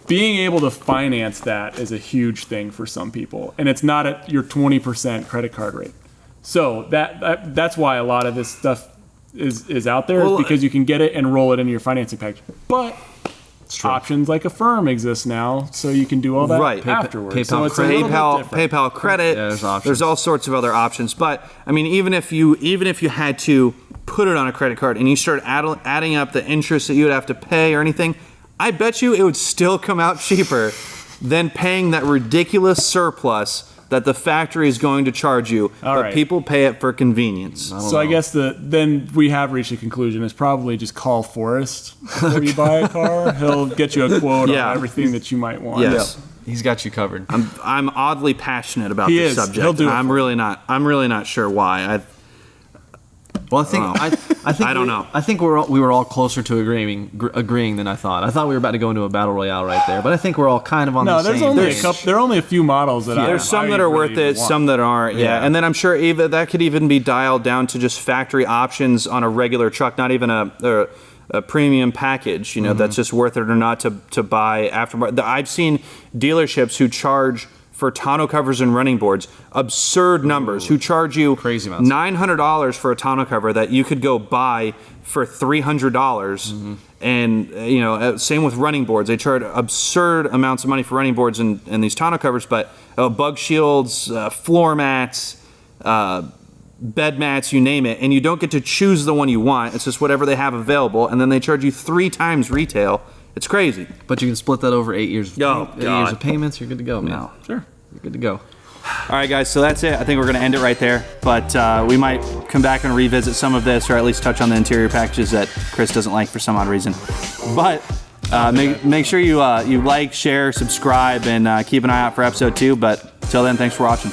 [SPEAKER 3] Being able to finance that is a huge thing for some people, and it's not at your 20% credit card rate. So that's why a lot of this stuff is out there, is because you can get it and roll it into your financing package. But options like Affirm exist now, so you can do all that afterwards.
[SPEAKER 1] PayPal credit.
[SPEAKER 2] Yeah, there's options.
[SPEAKER 1] There's all sorts of other options. But I mean, even if you had to put it on a credit card and you start adding up the interest that you would have to pay or anything, I bet you it would still come out cheaper than paying that ridiculous surplus that the factory is going to charge you, but people pay it for convenience.
[SPEAKER 3] So I guess then we have reached a conclusion. It's probably just call Forrest before you buy a car. He'll get you a quote on everything that you might want.
[SPEAKER 1] Yes.
[SPEAKER 2] Yep. He's got you covered.
[SPEAKER 1] I'm oddly passionate about this subject.
[SPEAKER 3] He'll do it.
[SPEAKER 1] I'm really not sure why.
[SPEAKER 2] Well, I think
[SPEAKER 1] I don't know.
[SPEAKER 2] I think we were all closer to agreeing than I thought. I thought we were about to go into a battle royale right there, but I think we're all kind of on the same.
[SPEAKER 3] There are only a few models that
[SPEAKER 1] there's some that are worth it, some that aren't. Yeah, and then I'm sure that could even be dialed down to just factory options on a regular truck, not even a premium package. That's just worth it or not to buy aftermarket. I've seen dealerships who charge for tonneau covers and running boards absurd numbers, who charge you
[SPEAKER 2] crazy amounts.
[SPEAKER 1] $900 for a tonneau cover that you could go buy for $300. And same with running boards. They charge absurd amounts of money for running boards and these tonneau covers, but bug shields, floor mats, bed mats, you name it, and you don't get to choose the one you want. It's just whatever they have available, and then they charge you 3 times retail. It's crazy.
[SPEAKER 2] But you can split that over 8 years.
[SPEAKER 1] Oh,
[SPEAKER 2] 8 years of payments. You're good to go, man.
[SPEAKER 1] No.
[SPEAKER 3] Sure.
[SPEAKER 2] You're good to go.
[SPEAKER 1] All right, guys. So that's it. I think we're going to end it right there. But we might come back and revisit some of this, or at least touch on the interior packages that Chris doesn't like for some odd reason. But make sure you like, share, subscribe, and keep an eye out for episode 2. But till then, thanks for watching.